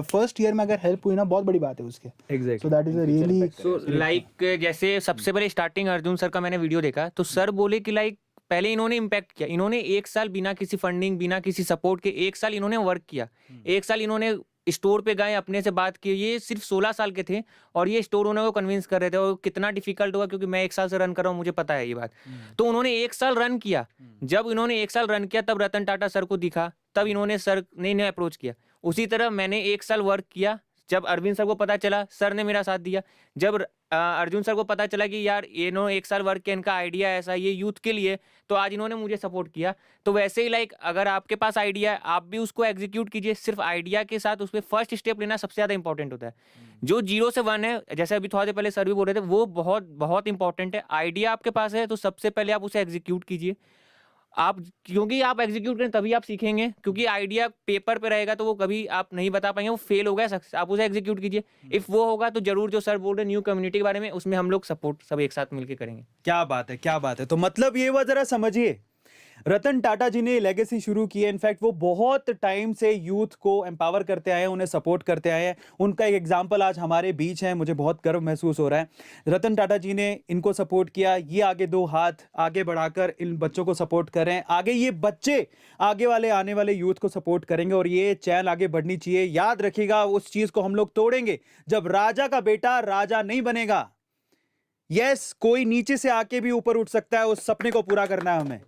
फर्स्ट ईयर में अगर हेल्प हुई ना, बहुत बड़ी बात है उसके। Exactly, so that is a really so like जैसे सबसे पहले स्टार्टिंग अर्जुन सर का मैंने वीडियो देखा तो सर बोले कि लाइक पहले इन्होंने इम्पैक्ट किया, इन्होंने 1 साल बिना किसी फंडिंग, बिना किसी सपोर्ट के 1 साल इन्होंने वर्क किया। 1 साल इन्होंने स्टोर पे गए, अपने से बात की। ये सिर्फ 16 साल के थे और ये स्टोर ओनर को कन्विंस कर रहे थे, और कितना डिफिकल्ट होगा क्योंकि मैं 1 साल से रन कर रहा हूँ, मुझे पता है ये बात। तो उन्होंने 1 साल रन किया। जब इन्होंने 1 साल रन किया तब रतन टाटा सर को दिखा, तब इन्होंने सर ने अप्रोच किया। उसी तरह मैंने 1 साल वर्क किया, जब अरविंद सर को पता चला सर ने मेरा साथ दिया। जब अर्जुन सर को पता चला कि यार इन्होंने 1 साल वर्क किया, इनका आइडिया ऐसा ये यूथ के लिए, तो आज इन्होंने मुझे सपोर्ट किया। तो वैसे ही लाइक अगर आपके पास आइडिया है आप भी उसको एग्जीक्यूट कीजिए। सिर्फ आइडिया के साथ उसमें फर्स्ट स्टेप लेना सबसे ज़्यादा इंपॉर्टेंट होता है। जो 0 से 1 है, जैसे अभी थोड़ा देर पहले सर भी बोल रहे थे, वो बहुत बहुत इंपॉर्टेंट है। आइडिया आपके पास है तो सबसे पहले आप उसे एग्जीक्यूट कीजिए। आप क्योंकि आप एग्जीक्यूट करें तभी आप सीखेंगे, क्योंकि आइडिया पेपर पे रहेगा तो वो कभी आप नहीं बता पाएंगे, वो फेल हो गया सक्सेस। आप उसे एग्जीक्यूट कीजिए। इफ वो होगा तो जरूर जो सर बोल रहे न्यू कम्युनिटी के बारे में, उसमें हम लोग सपोर्ट सब एक साथ मिलकर करेंगे। क्या बात है, क्या बात है। तो मतलब ये हुआ, जरा समझिए, रतन टाटा जी ने लेगेसी शुरू की है। इनफैक्ट वो बहुत टाइम से यूथ को एम्पावर करते आए हैं, उन्हें सपोर्ट करते आए हैं। उनका एक एग्जांपल आज हमारे बीच है, मुझे बहुत गर्व महसूस हो रहा है। रतन टाटा जी ने इनको सपोर्ट किया, ये आगे 2 हाथ आगे बढ़ाकर इन बच्चों को सपोर्ट कर रहे हैं। आगे ये बच्चे आगे वाले आने वाले यूथ को सपोर्ट करेंगे और ये चैन आगे बढ़नी चाहिए। याद रखिएगा, उस चीज को हम लोग तोड़ेंगे जब राजा का बेटा राजा नहीं बनेगा। यस, कोई नीचे से आके भी ऊपर उठ सकता है, उस सपने को पूरा करना है हमें।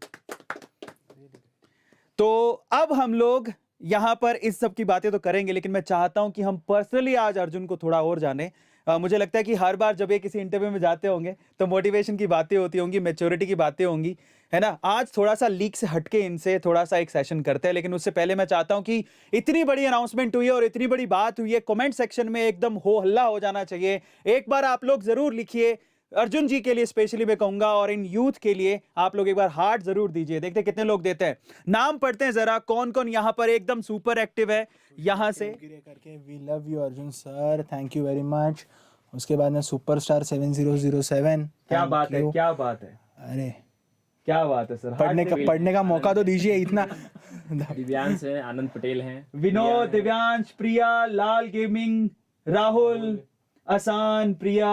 तो अब हम लोग यहां पर इस सब की बातें तो करेंगे, लेकिन मैं चाहता हूं कि हम पर्सनली आज अर्जुन को थोड़ा और जाने। मुझे लगता है कि हर बार जब ये किसी इंटरव्यू में जाते होंगे तो मोटिवेशन की बातें होती होंगी, मैच्योरिटी की बातें होंगी, है ना। आज थोड़ा सा लीक से हटके इनसे थोड़ा सा एक सेशन करते हैं, लेकिन उससे पहले मैं चाहता हूं कि इतनी बड़ी अनाउंसमेंट हुई है और इतनी बड़ी बात हुई है, कमेंट सेक्शन में एकदम हो हल्ला हो जाना चाहिए। एक बार आप लोग जरूर लिखिए, अर्जुन जी के लिए स्पेशली मैं कहूंगा, और इन यूथ के लिए आप लोग एक बार हार्ट जरूर दीजिए। देखते हैं कितने लोग देते हैं। नाम पढ़ते हैं जरा, कौन कौन यहाँ पर एकदम सुपर एक्टिव है यहाँ से। करके we love you Arjun sir, thank you very much. उसके बाद में सुपरस्टार 7007, क्या बात है, क्या बात है, अरे क्या बात है सर। पढ़ने का मौका तो दीजिए इतना। दिव्यांश है, आनंद पटेल हैं, विनोद, दिव्यांश, प्रिया, लाल गेमिंग, राहुल, आसान, प्रिया,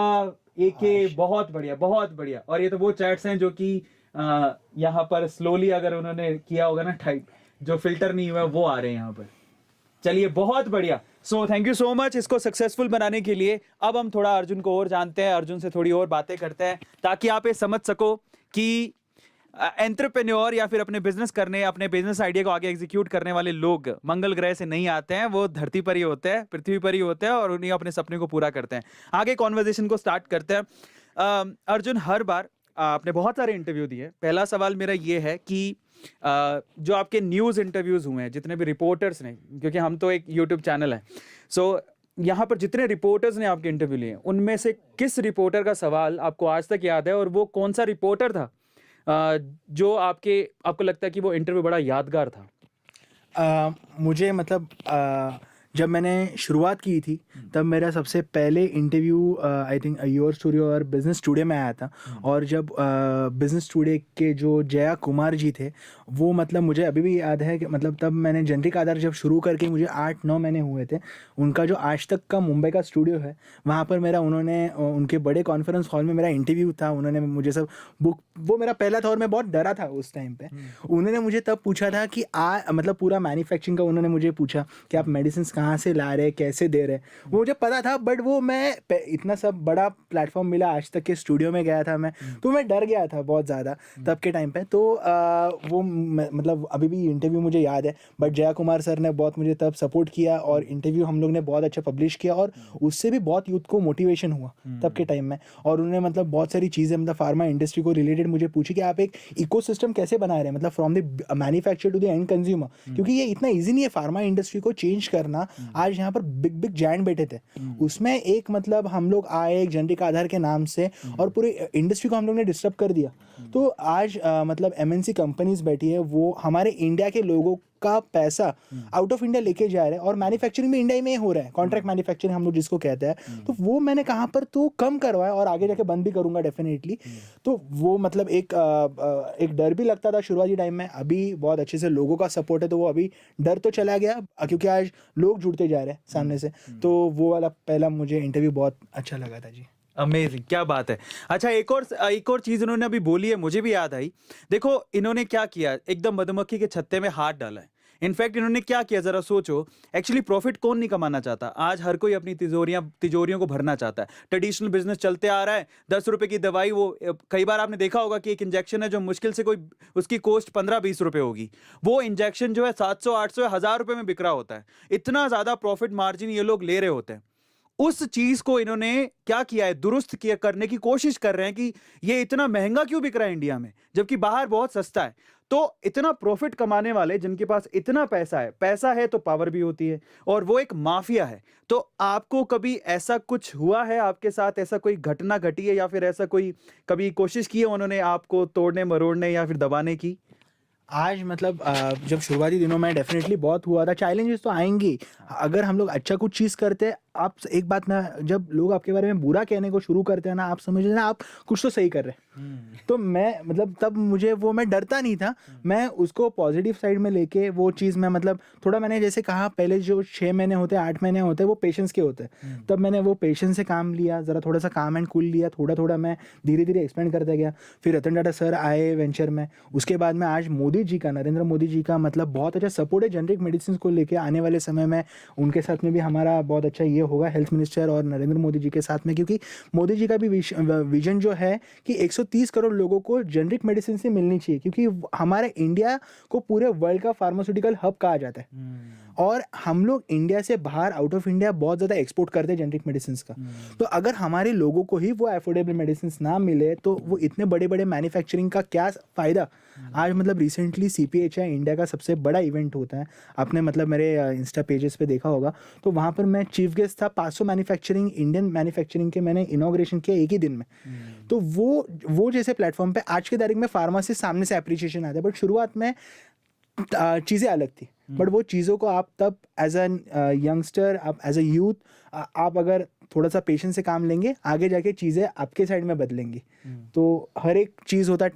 एके, बहुत बढ़िया, बहुत बढ़िया। और ये तो वो चैट्स हैं जो कि यहाँ पर स्लोली अगर उन्होंने किया होगा ना टाइप, जो फिल्टर नहीं हुआ वो आ रहे हैं यहाँ पर। चलिए, बहुत बढ़िया। So thank you so much इसको सक्सेसफुल बनाने के लिए। अब हम थोड़ा अर्जुन को और जानते हैं, अर्जुन से थोड़ी और बातें करते हैं, ताकि आप ये समझ सको कि एंटरप्रेन्योर या फिर अपने बिजनेस करने, अपने बिजनेस आइडिया को आगे एग्जीक्यूट करने वाले लोग मंगल ग्रह से नहीं आते हैं, वो धरती पर ही होते हैं, पृथ्वी पर ही होते हैं, और उन्हें अपने सपने को पूरा करते हैं। आगे कॉन्वर्जेशन को स्टार्ट करते हैं। अर्जुन, हर बार आपने बहुत सारे इंटरव्यू दिए। पहला सवाल मेरा ये है कि जो आपके न्यूज़ इंटरव्यूज़ हुए हैं, जितने भी रिपोर्टर्स ने, क्योंकि हम तो एक यूट्यूब चैनल है, सो यहाँ पर जितने रिपोर्टर्स ने आपके इंटरव्यू लिए, उनमें से किस रिपोर्टर का सवाल आपको आज तक याद है, और वो कौन सा रिपोर्टर था जो आपको लगता है कि वो इंटरव्यू बड़ा यादगार था? मुझे मतलब जब मैंने शुरुआत की थी तब मेरा सबसे पहले interview I think your studio और बिजनेस टुडे में आया था। और जब बिजनेस टुडे के जो जया कुमार जी थे वो मतलब मुझे अभी भी याद है कि मतलब तब मैंने जेनरिक आधार जब शुरू करके मुझे 8-9 महीने हुए थे, उनका जो आज तक का मुंबई का स्टूडियो है वहाँ पर उन्होंने उनके बड़े कॉन्फ्रेंस हॉल में मेरा इंटरव्यू था। उन्होंने मुझे सब बुक, वो मेरा पहला था और मैं बहुत डरा था उस टाइम पे। उन्होंने मुझे तब पूछा था कि मतलब पूरा मैन्युफैक्चरिंग का उन्होंने मुझे पूछा कि आप मेडिसिन कहाँ से ला रहे, कैसे दे रहे। वो मुझे पता था, बट वो मैं इतना सब बड़ा प्लेटफॉर्म मिला, आज तक के स्टूडियो में गया था मैं, तो मैं डर गया था बहुत ज़्यादा तब के टाइम पे। तो वो मतलब अभी भी इंटरव्यू मुझे याद है, बट जया कुमार सर ने बहुत मुझे तब सपोर्ट किया और इंटरव्यू हम लोग ने बहुत अच्छा पब्लिश किया और उससे भी बहुत यूथ को मोटिवेशन हुआ तब के टाइम में। और उन्होंने मतलब बहुत सारी चीज़ें मतलब फार्मा इंडस्ट्री को रिलेटेड मुझे पूछी कि आप एक इकोसिस्टम कैसे बना रहे हैं, मतलब from the manufacture to the end consumer, क्योंकि ये इतना ईजी नहीं है फार्मा इंडस्ट्री को चेंज करना। आज यहाँ पर बिग बिग जायंट बैठे थे, उसमें एक मतलब हम लोग आए एक जेनरिक आधार के नाम से और पूरे इंडस्ट्री को हम लोग ने डिस्टर्ब कर दिया। तो आज मतलब एमएनसी कंपनीज बैठी है, वो हमारे इंडिया के लोगों का पैसा आउट ऑफ इंडिया लेके जा रहे हैं और मैन्युफैक्चरिंग भी इंडिया में ही हो रहा है, कॉन्ट्रैक्ट मैन्युफैक्चरिंग हम लोग जिसको कहते हैं। तो वो मैंने कहाँ पर तो कम करवाया और आगे जाके बंद भी करूंगा डेफिनेटली। तो वो मतलब एक डर भी लगता था शुरुआती टाइम में, अभी बहुत अच्छे से लोगों का सपोर्ट है तो वो अभी डर तो चला गया क्योंकि आज लोग जुड़ते जा रहे हैं सामने से। तो वो वाला पहला मुझे इंटरव्यू बहुत अच्छा लगा था जी। अमेजिंग, क्या बात है। अच्छा, एक और चीज इन्होंने अभी बोली है, मुझे भी याद आई। देखो इन्होंने क्या किया, एकदम मधुमक्खी के छत्ते में हाथ डाला है। इनफैक्ट इन्होंने क्या किया, जरा सोचो। एक्चुअली प्रॉफिट कौन नहीं कमाना चाहता, आज हर कोई अपनी तिजोरियों को भरना चाहता है। ट्रेडिशनल बिजनेस चलते आ रहा है, 10 रुपए की दवाई, वो कई बार आपने देखा होगा कि एक इंजेक्शन है जो मुश्किल से कोई उसकी कॉस्ट 15-20 रुपए होगी, वो इंजेक्शन जो है 700-800 1000 रुपए में बिक रहा होता है। इतना ज्यादा प्रॉफिट मार्जिन ये लोग ले रहे होते हैं। उस चीज को इन्होंने क्या किया है, दुरुस्त किया करने की कोशिश कर रहे हैं कि ये इतना महंगा क्यों बिक रहा है इंडिया में, जबकि बाहर बहुत सस्ता है। तो इतना प्रॉफिट कमाने वाले जिनके पास इतना पैसा है तो पावर भी होती है, और वो एक माफिया है। तो आपको कभी ऐसा कुछ हुआ है, आपके साथ ऐसा कोई घटना घटी है, या फिर ऐसा कोई कभी कोशिश की है उन्होंने आपको तोड़ने मरोड़ने या फिर दबाने की? आज मतलब जब शुरुआती दिनों में डेफिनेटली बहुत हुआ था, चैलेंजेस तो आएंगी अगर हम लोग अच्छा कुछ चीज़ करते हैं। आप एक बात ना, जब लोग आपके बारे में बुरा कहने को शुरू करते हैं ना, आप समझ लेना आप कुछ तो सही कर रहे हैं। तो मैं मतलब तब मुझे मैं डरता नहीं था, मैं उसको पॉजिटिव साइड में लेके वो चीज़ में मतलब थोड़ा मैंने जैसे कहा पहले जो 6 महीने होते हैं 8 महीने होते हैं वो पेशेंस के होते हैं, तब मैंने वो पेशेंस से काम लिया, ज़रा थोड़ा सा काम एंड कूल लिया, थोड़ा थोड़ा मैं धीरे धीरे एक्सपेंड करता गया। फिर रतन टाटा सर आए वेंचर में, उसके बाद में आज नरेंद्र मोदी जी का मतलब बहुत अच्छा सपोर्ट है जेनरिक मेडिसिन को लेके। आने वाले समय में उनके साथ में भी हमारा बहुत अच्छा ये होगा, हेल्थ मिनिस्टर और नरेंद्र मोदी जी के साथ में, क्योंकि मोदी जी का भी विजन जो है कि 130 करोड़ लोगों को जेनरिक मेडिसिन से मिलनी चाहिए, क्योंकि हमारे इंडिया को पूरे वर्ल्ड का फार्मास्यूटिकल हब कहा जाता है और हम लोग इंडिया से बाहर आउट ऑफ इंडिया बहुत ज़्यादा एक्सपोर्ट करते हैं जेनरिक मेडिसिन का। तो अगर हमारे लोगों को ही वो अफोर्डेबल मेडिसिन ना मिले तो वो इतने बड़े बड़े मैन्युफैक्चरिंग का क्या फ़ायदा। आज मतलब रिसेंटली CPHI इंडिया का सबसे बड़ा इवेंट होता है, आपने मतलब मेरे इंस्टा पेजेस पे देखा होगा, तो वहाँ पर मैं चीफ गेस्ट था। 500 इंडियन मैन्युफैक्चरिंग के मैंने इनॉग्रेशन किया एक ही दिन में। तो वो जैसे प्लेटफॉर्म पे आज के तारीख में फार्मा से सामने से अप्रिशिएशन आता है, बट शुरुआत में चीज़ें अलग थी। बट वो चीज़ों को आप तब एज अ यंगस्टर, आप एज अ यूथ, आप अगर थोड़ा सा पेशेंस से काम लेंगे, आगे जाके चीज़ें आपके साइड में बदलेंगी। तो हर एक चीज़ होता है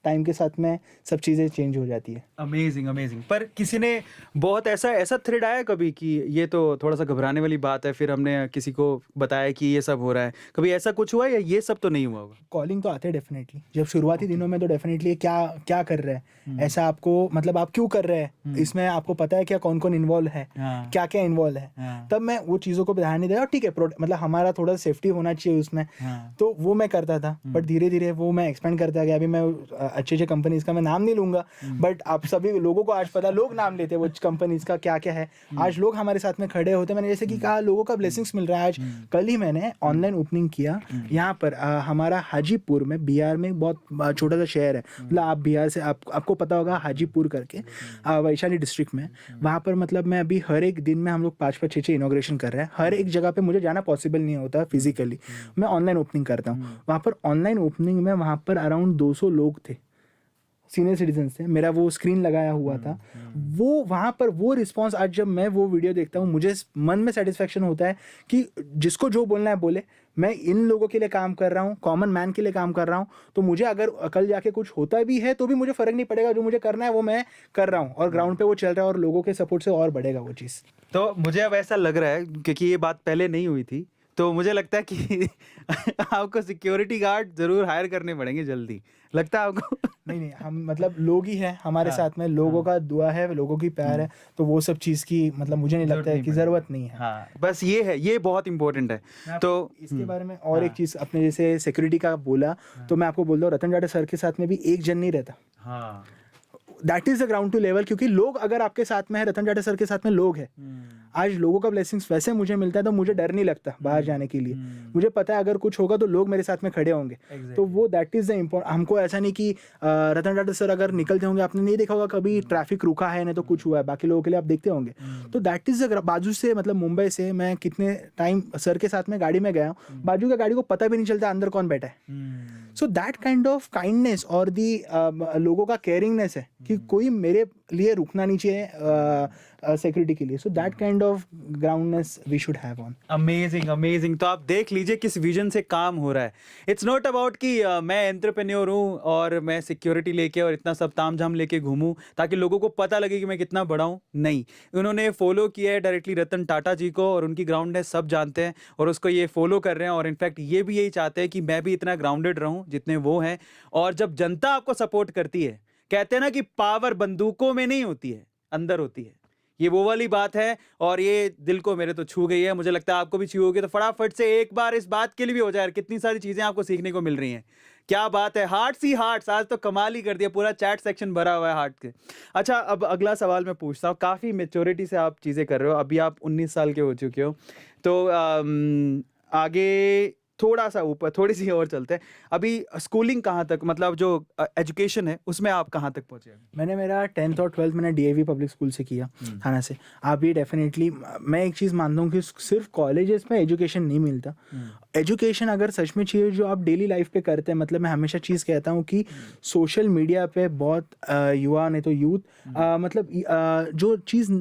टाइम के साथ में सब चीज़ें चेंज हो जाती है। अमेजिंग। पर किसी ने बहुत ऐसा थ्रेड आया कभी कि ये तो थोड़ा सा घबराने वाली बात है, फिर हमने किसी को बताया कि ये सब हो रहा है, कभी ऐसा कुछ हुआ या ये सब तो नहीं हुआ होगा? कॉलिंग तो आते हैं डेफिनेटली, जब शुरुआती दिनों में तो डेफिनेटली क्या कर रहे हैं, ऐसा आपको मतलब आप क्यों कर रहे हैं, इसमें आपको पता है क्या कौन कौन इन्वॉल्व है, क्या क्या इन्वॉल्व है। तब मैं वो चीज़ों को ध्यान नहीं दिया, ठीक है मतलब हमारा थोड़ा सेफ्टी होना चाहिए उसमें, तो वो मैं करता था। बट धीरे धीरे वो मैं एक्सपेंड करता गया। अभी मैं अच्छे कंपनीज का मैं नाम नहीं लूंगा, बट आप सभी लोगों को आज पता, लोग नाम लेते हैं वो कंपनीज का क्या क्या है। आज लोग हमारे साथ में खड़े होते हैं, मैंने जैसे कि कहा लोगों का ब्लेसिंग्स मिल रहा है। आज कल ही मैंने ऑनलाइन ओपनिंग किया यहाँ पर हमारा हाजीपुर में, बिहार में बहुत छोटा सा शहर है, मतलब आप बिहार से आपको पता होगा हाजीपुर करके, वैशाली डिस्ट्रिक्ट में। वहाँ पर मतलब मैं अभी हर एक दिन में हम लोग 5-5 6-6 इनॉग्रेशन कर रहे हैं। हर एक जगह पे मुझे जाना पॉसिबल नहीं होता फिजिकली, मैं ऑनलाइन ओपनिंग करता हूँ। वहाँ पर ऑनलाइन ओपनिंग में वहाँ पर अराउंड 200 लोग थे सीनियर सिटीजन्स थे, मेरा वो स्क्रीन लगाया हुआ था, वो वहाँ पर वो रिस्पॉन्स, आज जब मैं वो वीडियो देखता हूँ मुझे मन में सेटिस्फेक्शन होता है कि जिसको जो बोलना है बोले, मैं इन लोगों के लिए काम कर रहा हूँ, कॉमन मैन के लिए काम कर रहा हूँ, तो मुझे अगर कल जाके कुछ होता भी है तो भी मुझे फ़र्क नहीं पड़ेगा, जो मुझे करना है वो मैं कर रहा हूँ और ग्राउंड पे वो चल रहा है और लोगों के सपोर्ट से और बढ़ेगा वो चीज़। तो मुझे अब ऐसा लग रहा है, क्योंकि ये बात पहले नहीं हुई थी, तो मुझे लगता है कि आपको सिक्योरिटी गार्ड जरूर हायर करने पड़ेंगे जल्दी, लगता है आपको? नहीं, हम मतलब लोग ही हैं हमारे हाँ, साथ में, लोगों का दुआ है, लोगों की प्यार है, तो वो सब चीज़ की मतलब मुझे नहीं लगता है कि ज़रूरत नहीं है। हाँ, बस ये है, ये बहुत इंपॉर्टेंट है। मैं तो आपको इसके बारे में और एक चीज़, अपने जैसे सिक्योरिटी का बोला, तो मैं आपको बोल रहा हूँ, रतन टाटा सर के साथ में भी एक जन नहीं रहता। हाँ, that is the ground to level, क्योंकि लोग अगर आपके साथ में है, रतन टाटा सर के साथ में लोग हैं, आज लोगों का ब्लेसिंग्स वैसे मुझे मिलता है, तो मुझे डर नहीं लगता बाहर जाने के लिए। मुझे पता है अगर कुछ होगा तो लोग मेरे साथ में खड़े होंगे। तो वो दैट इज द इम्पोर्टेंट। हमको ऐसा नहीं कि रतन टाटा सर अगर निकलते होंगे, आपने नहीं देखा होगा कभी ट्रैफिक रुका है नहीं तो कुछ हुआ है, बाकी लोगों के लिए आप देखते होंगे। तो दैट इज द बाजू से, मतलब मुंबई से मैं कितने टाइम सर के साथ में गाड़ी में गया हूँ, बाजू का गाड़ी को पता भी नहीं चलता अंदर कौन बैठा है। सो दैट काइंड ऑफ काइंडनेस और दी लोगों का केयरिंगनेस है कि कोई मेरे लिए रुकना नहीं चाहिए सिक्योरिटी के लिए। So that kind of groundness we should have on. Amazing amazing. तो आप देख लीजिए किस विजन से काम हो रहा है। इट्स नॉट अबाउट कि मैं एंटरप्रेन्योर हूँ और मैं सिक्योरिटी लेके और इतना सब ताम झाम लेके घूमूं ताकि लोगों को पता लगे कि मैं कितना बड़ा हूँ। नहीं, उन्होंने फॉलो किया है डायरेक्टली रतन टाटा जी को और उनकी ग्राउंडनेस सब जानते हैं और उसको ये फॉलो कर रहे हैं और इनफैक्ट ये भी यही चाहते हैं कि मैं भी इतना ग्राउंडेड रहूं जितने वो हैं। और जब जनता आपको सपोर्ट करती है, कहते हैं ना कि पावर बंदूकों में नहीं होती है, अंदर होती है। ये वो वाली बात है और ये दिल को मेरे तो छू गई है, मुझे लगता है आपको भी छू होगी। तो फटाफट से एक बार इस बात के लिए भी हो जाए, कितनी सारी चीजें आपको सीखने को मिल रही हैं। क्या बात है, हार्ट्स ही हार्ट्स, आज तो कमाल ही कर दिया, पूरा चैट सेक्शन भरा हुआ है हार्ट के। अच्छा, अब अगला सवाल मैं पूछता हूँ। काफ़ी मेच्योरिटी से आप चीज़ें कर रहे हो, अभी आप 19 साल के हो चुके हो, तो आगे थोड़ा सा ऊपर थोड़ी सी और चलते हैं। अभी स्कूलिंग कहाँ तक, मतलब जो एजुकेशन है उसमें आप कहाँ तक पहुँचे? मैंने मेरा 10th और 12th मैंने डीएवी पब्लिक स्कूल से किया, थाना से। आप ये डेफिनेटली, मैं एक चीज़ मानता हूँ कि सिर्फ कॉलेजेस में एजुकेशन नहीं मिलता। एजुकेशन अगर सच में चाहिए जो आप डेली लाइफ पे करते हैं, मतलब मैं हमेशा चीज़ कहता हूँ कि सोशल मीडिया पे बहुत युवा नहीं तो यूथ मतलब जो चीज़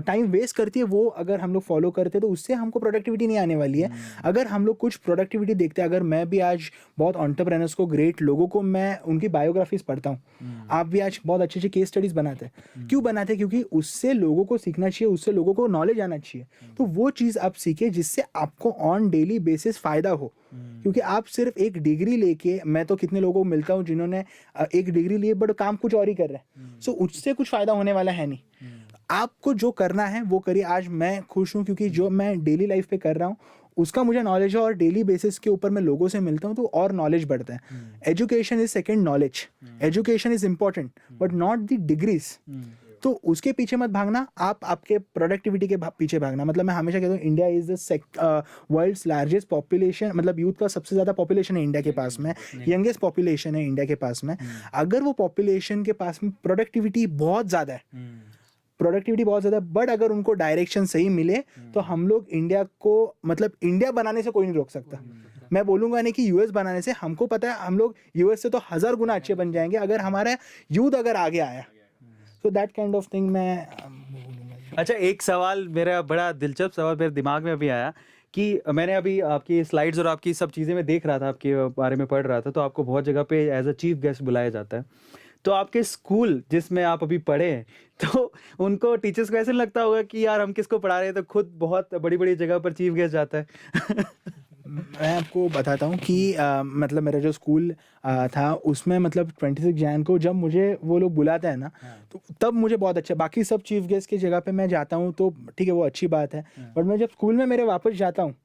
टाइम वेस्ट करती है, वो अगर हम लोग फॉलो करते हैं तो उससे हमको प्रोडक्टिविटी नहीं आने वाली है। अगर हम लोग कुछ प्रोडक्टिविटी देखते हैं, अगर मैं भी आज बहुत एंटरप्रेन्योर्स को, ग्रेट लोगों को मैं उनकी बायोग्राफीज पढ़ता हूँ, आप भी आज बहुत अच्छी अच्छी केस स्टडीज बनाते हैं। क्यों बनाते हैं? क्योंकि उससे लोगों को सीखना चाहिए, उससे लोगों को नॉलेज आना चाहिए। तो वो चीज़ आप सीखे जिससे आपको ऑन डेली बेसिस फायदा हो। क्योंकि आप सिर्फ एक डिग्री लेके, मैं तो कितने लोगों को मिलता हूँ जिन्होंने एक डिग्री लिए बट काम कुछ और ही कर रहे हैं, सो उससे कुछ फायदा होने वाला है नहीं। आपको जो करना है वो करिए। आज मैं खुश हूँ क्योंकि जो मैं डेली लाइफ पे कर रहा हूँ उसका मुझे नॉलेज है और डेली बेसिस के ऊपर मैं लोगों से मिलता हूँ तो और नॉलेज बढ़ता है। Education is second knowledge, education is important but not the degrees. तो उसके पीछे मत भागना, आप आपके प्रोडक्टिविटी के पीछे भागना। मतलब मैं हमेशा कहता हूँ India is the world's largest population, मतलब यूथ का सबसे ज़्यादा पॉपुलेशन है इंडिया के पास में, यंगेस्ट पॉपुलेशन है इंडिया के पास में। अगर वो पॉपुलेशन के पास में प्रोडक्टिविटी बहुत ज़्यादा है, बट अगर उनको डायरेक्शन सही मिले तो हम लोग इंडिया को, मतलब इंडिया बनाने से कोई नहीं रोक सकता। मैं बोलूँगा नहीं कि यूएस बनाने से, हमको पता है हम लोग यूएस से तो 1000 गुना अच्छे बन जाएंगे अगर हमारा यूथ अगर आगे आया। तो दैट काइंड ऑफ थिंग मैं बोलूँगा। अच्छा, एक सवाल मेरा बड़ा दिलचस्प सवाल मेरे दिमाग में अभी आया कि मैंने अभी आपकी स्लाइड्स और आपकी सब चीज़ें मैं देख रहा था, आपके बारे में पढ़ रहा था, तो आपको बहुत जगह पे एज अ चीफ गेस्ट बुलाया जाता है। तो आपके स्कूल जिसमें आप अभी पढ़े हैं, तो उनको टीचर्स को ऐसे लगता होगा कि यार हम किसको पढ़ा रहे हैं, तो खुद बहुत बड़ी बड़ी जगह पर चीफ गेस्ट जाता है। मैं आपको बताता हूँ कि मतलब मेरा जो स्कूल था उसमें, मतलब 26 जैन को जब मुझे वो लोग बुलाते हैं ना, तो तब मुझे बहुत अच्छा, बाकी सब चीफ गेस्ट की जगह पे मैं जाता हूँ तो ठीक है वो अच्छी बात है, बट मैं जब स्कूल में मेरे वापस जाता हूँ,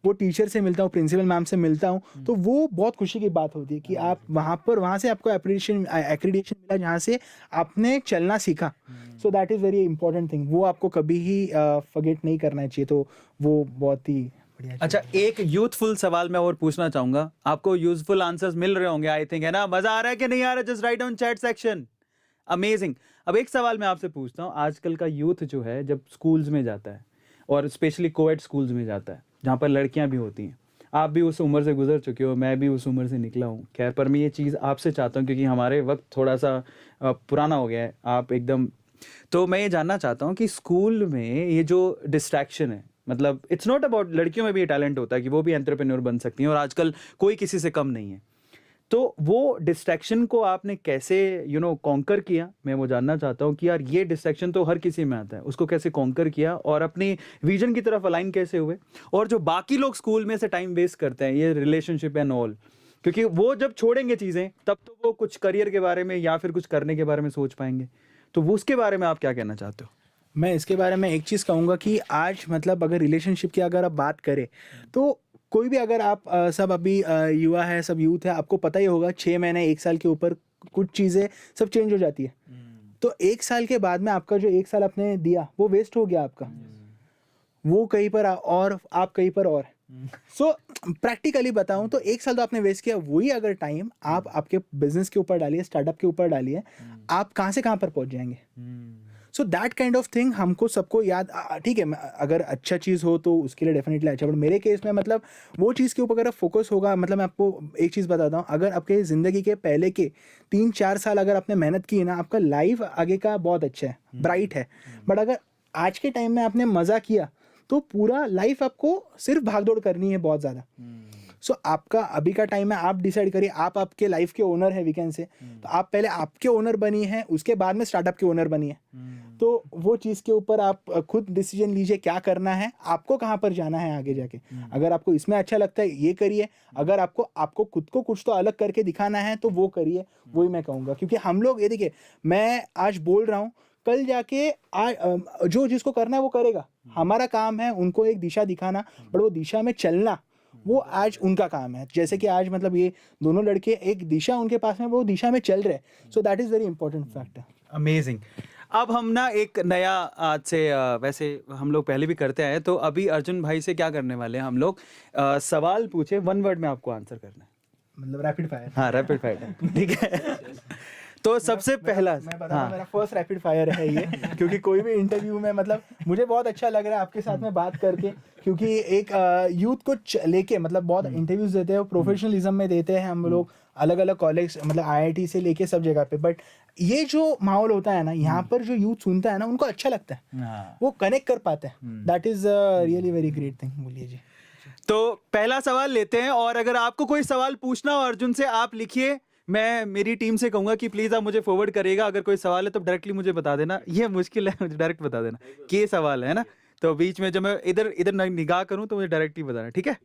वो टीचर से मिलता हूँ, प्रिंसिपल मैम से मिलता हूँ, तो वो बहुत खुशी की बात होती है कि आप वहाँ से आपको एक्रीडिटेशन मिला जहाँ से आपने चलना सीखा। So that is very important thing, वो आपको कभी ही फॉरगेट नहीं करना चाहिए। तो वो बहुत ही अच्छा, एक यूथफुल सवाल मैं और पूछना चाहूंगा, आपको यूजफुल आंसर्स मिल रहे होंगे आई थिंक, है ना? मजा आ रहा है कि नहीं आ रहा? Just write down chat section. Amazing. अब एक सवाल मैं आपसे पूछता हूँ, आजकल का यूथ जो है जब स्कूल्स में जाता है और स्पेशली कोएड स्कूल्स में जाता है जहाँ पर लड़कियां भी होती हैं, आप भी उस उम्र से गुजर चुके हो, मैं भी उस उम्र से निकला हूँ। खैर, पर मैं ये चीज़ आपसे चाहता हूँ क्योंकि हमारे वक्त थोड़ा सा पुराना हो गया है, आप एकदम। तो मैं ये जानना चाहता हूँ कि स्कूल में ये जो डिस्ट्रैक्शन है, मतलब इट्स नॉट अबाउट, लड़कियों में भी ये टैलेंट होता है कि वो भी एंटरप्रेन्योर बन सकती हैं और आजकल कोई किसी से कम नहीं है। तो वो डिस्ट्रैक्शन को आपने कैसे कॉन्कर किया, मैं वो जानना चाहता हूँ कि यार ये डिस्ट्रैक्शन तो हर किसी में आता है, उसको कैसे कॉन्कर किया और अपनी विजन की तरफ अलाइन कैसे हुए। और जो बाकी लोग स्कूल में से टाइम वेस्ट करते हैं, ये रिलेशनशिप एंड ऑल, क्योंकि वो जब छोड़ेंगे चीज़ें तब तो वो कुछ करियर के बारे में या फिर कुछ करने के बारे में सोच पाएंगे, तो वो उसके बारे में आप क्या कहना चाहते हो? मैं इसके बारे में एक चीज़ कहूँगा कि आज मतलब अगर रिलेशनशिप की अगर आप बात करें तो कोई भी अगर आप सब अभी युवा है, सब यूथ है, आपको पता ही होगा 6 महीने 1 साल के ऊपर कुछ चीज़ें सब चेंज हो जाती है। तो 1 साल के बाद में आपका जो 1 साल आपने दिया वो वेस्ट हो गया आपका, वो कहीं पर और आप कहीं पर और। सो प्रैक्टिकली बताऊं तो 1 साल तो आपने वेस्ट किया, वही अगर टाइम आप आपके बिजनेस के ऊपर डालिए, स्टार्टअप के ऊपर डालिए, आप कहाँ से कहाँ पर पहुंच जाएंगे। सो दैट काइंड ऑफ थिंग हमको सबको याद, ठीक है, अगर अच्छा चीज़ हो तो उसके लिए डेफिनेटली अच्छा, बट मेरे केस में मतलब वो चीज़ के ऊपर अगर फोकस होगा, मतलब मैं आपको एक चीज़ बताता हूँ, अगर आपके ज़िंदगी के पहले के 3-4 साल अगर आपने मेहनत की है ना, आपका लाइफ आगे का बहुत अच्छा है, ब्राइट है। बट अगर आज के टाइम में आपने मज़ा किया तो पूरा लाइफ आपको सिर्फ भागदौड़ करनी है बहुत ज़्यादा। सो आपका अभी का टाइम है, आप डिसाइड करिए, आप आपके लाइफ के ओनर है वीकेंड से, तो आप पहले आपके ओनर बनी है, उसके बाद में स्टार्टअप के ओनर बनी है। तो वो चीज़ के ऊपर आप खुद डिसीजन लीजिए क्या करना है, आपको कहाँ पर जाना है आगे जाके। अगर आपको इसमें अच्छा लगता है ये करिए, अगर आपको खुद को कुछ तो अलग करके दिखाना है तो वो करिए, वही मैं कहूँगा। क्योंकि हम लोग ये देखिए, मैं आज बोल रहा हूँ, कल जाके जो जिसको करना है वो करेगा, हमारा काम है उनको एक दिशा दिखाना, बट वो दिशा में चलना वो आज उनका काम है। जैसे कि आज मतलब ये दोनों लड़के एक दिशा उनके पास में, वो दिशा में चल रहे, so that is very important factor. Amazing. अब हम ना एक नया आज से वैसे हम लोग पहले भी करते आए, तो अभी अर्जुन भाई से क्या करने वाले हैं हम लोग, सवाल पूछे, 1 वर्ड में आपको आंसर करना है, मतलब रैपिड फायर। हाँ रैपिड फायर, ठीक है। तो सबसे पहला मैं बता मेरा फर्स्ट रैपिड फायर है ये, क्योंकि कोई भी इंटरव्यू में मतलब मुझे बहुत अच्छा लग रहा है आपके साथ में बात करके, क्योंकि एक यूथ को लेके मतलब बहुत इंटरव्यूज देते हैं, प्रोफेशनलिज्म में देते हैं हम लोग, अलग अलग कॉलेज मतलब IIT से लेके सब जगह पे, बट ये जो माहौल होता है ना यहाँ पर, जो यूथ सुनता है ना उनको अच्छा लगता है, वो कनेक्ट कर पाते हैं, that is really very great thing. बोलिए जी। तो पहला सवाल लेते हैं, और अगर आपको कोई सवाल पूछना हो अर्जुन से, आप लिखिए, मैं मेरी टीम से कहूंगा कि प्लीज आप मुझे फॉरवर्ड करिएगा, अगर कोई सवाल है तो डायरेक्टली मुझे बता देना, ये मुश्किल है, मुझे डायरेक्ट बता देना कि सवाल है ना, तो बीच में जब मैं इधर निगाह करूं तो मुझे डायरेक्टली बताना, ठीक है।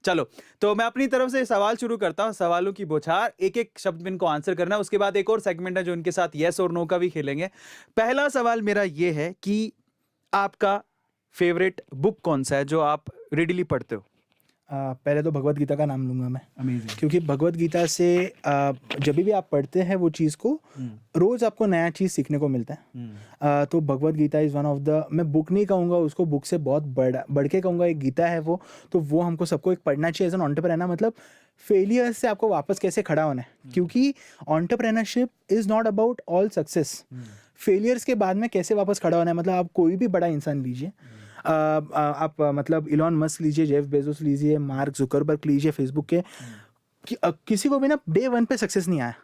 चलो, तो मैं अपनी तरफ से सवाल शुरू करता हूं, सवालों की बौछार, एक एक शब्द में इनको आंसर करना है, उसके बाद एक और सेगमेंट है जो इनके साथ येस और नो का भी खेलेंगे। पहला सवाल मेरा ये है कि आपका फेवरेट बुक कौन सा है जो आप रेडिली पढ़ते हो? पहले तो भगवत गीता का नाम लूंगा मैं, अमेजिंग। क्योंकि भगवत गीता से जब भी आप पढ़ते हैं वो चीज़ को, रोज़ आपको नया चीज़ सीखने को मिलता है। तो Bhagavad Gita is one of the, मैं बुक नहीं कहूँगा उसको, बुक से बहुत बढ़ के कहूँगा, एक गीता है वो, तो वो हमको सबको एक पढ़ना चाहिए एज एन एंटरप्रेन्योर। मतलब फेलियर से आपको वापस कैसे खड़ा होना है, क्योंकि entrepreneurship is not about all success, failures के बाद में कैसे वापस खड़ा होना है। मतलब आप कोई भी बड़ा इंसान लीजिए, आप मतलब इलॉन मस्क लीजिए, जेफ बेजोस लीजिए, मार्क जुकरबर्ग लीजिए फेसबुक के, किसी को भी ना डे 1 पे सक्सेस नहीं आया,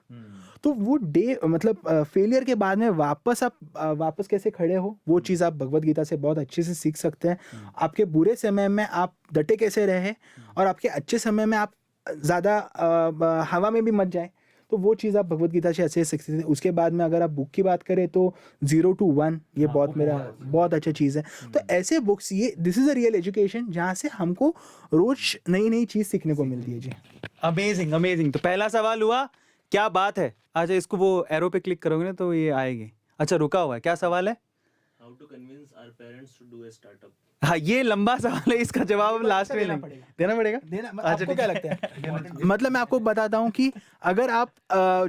तो वो डे मतलब फेलियर के बाद में वापस कैसे खड़े हो, वो चीज़ आप भगवत गीता से बहुत अच्छे से सीख सकते हैं। आपके बुरे समय में आप डटे कैसे रहे, और आपके अच्छे समय में आप ज़्यादा हवा में भी मत जाए, तो वो चीज़ आप भगवत गीता से अच्छे से सीखते हैं। उसके बाद में अगर आप बुक की बात करें तो 0 to 1 ये बहुत अच्छा चीज़ है। तो ऐसे बुक्स, ये this is a real education, जहाँ से हमको रोज नई चीज़ सीखने को मिलती है जी। Amazing amazing. तो पहला सवाल हुआ, क्या बात है। अच्छा, इसको वो एरो पे क्लिक करोगे ना तो ये आएगी। अच्छा, रुका हुआ है, क्या सवाल है? How to convince our parents to do a startup? हाँ, ये लंबा सवाल है, इसका जवाब लास्ट में देना पड़ेगा। आपको क्या लगता है? मतलब मैं आपको बताता हूँ कि अगर आप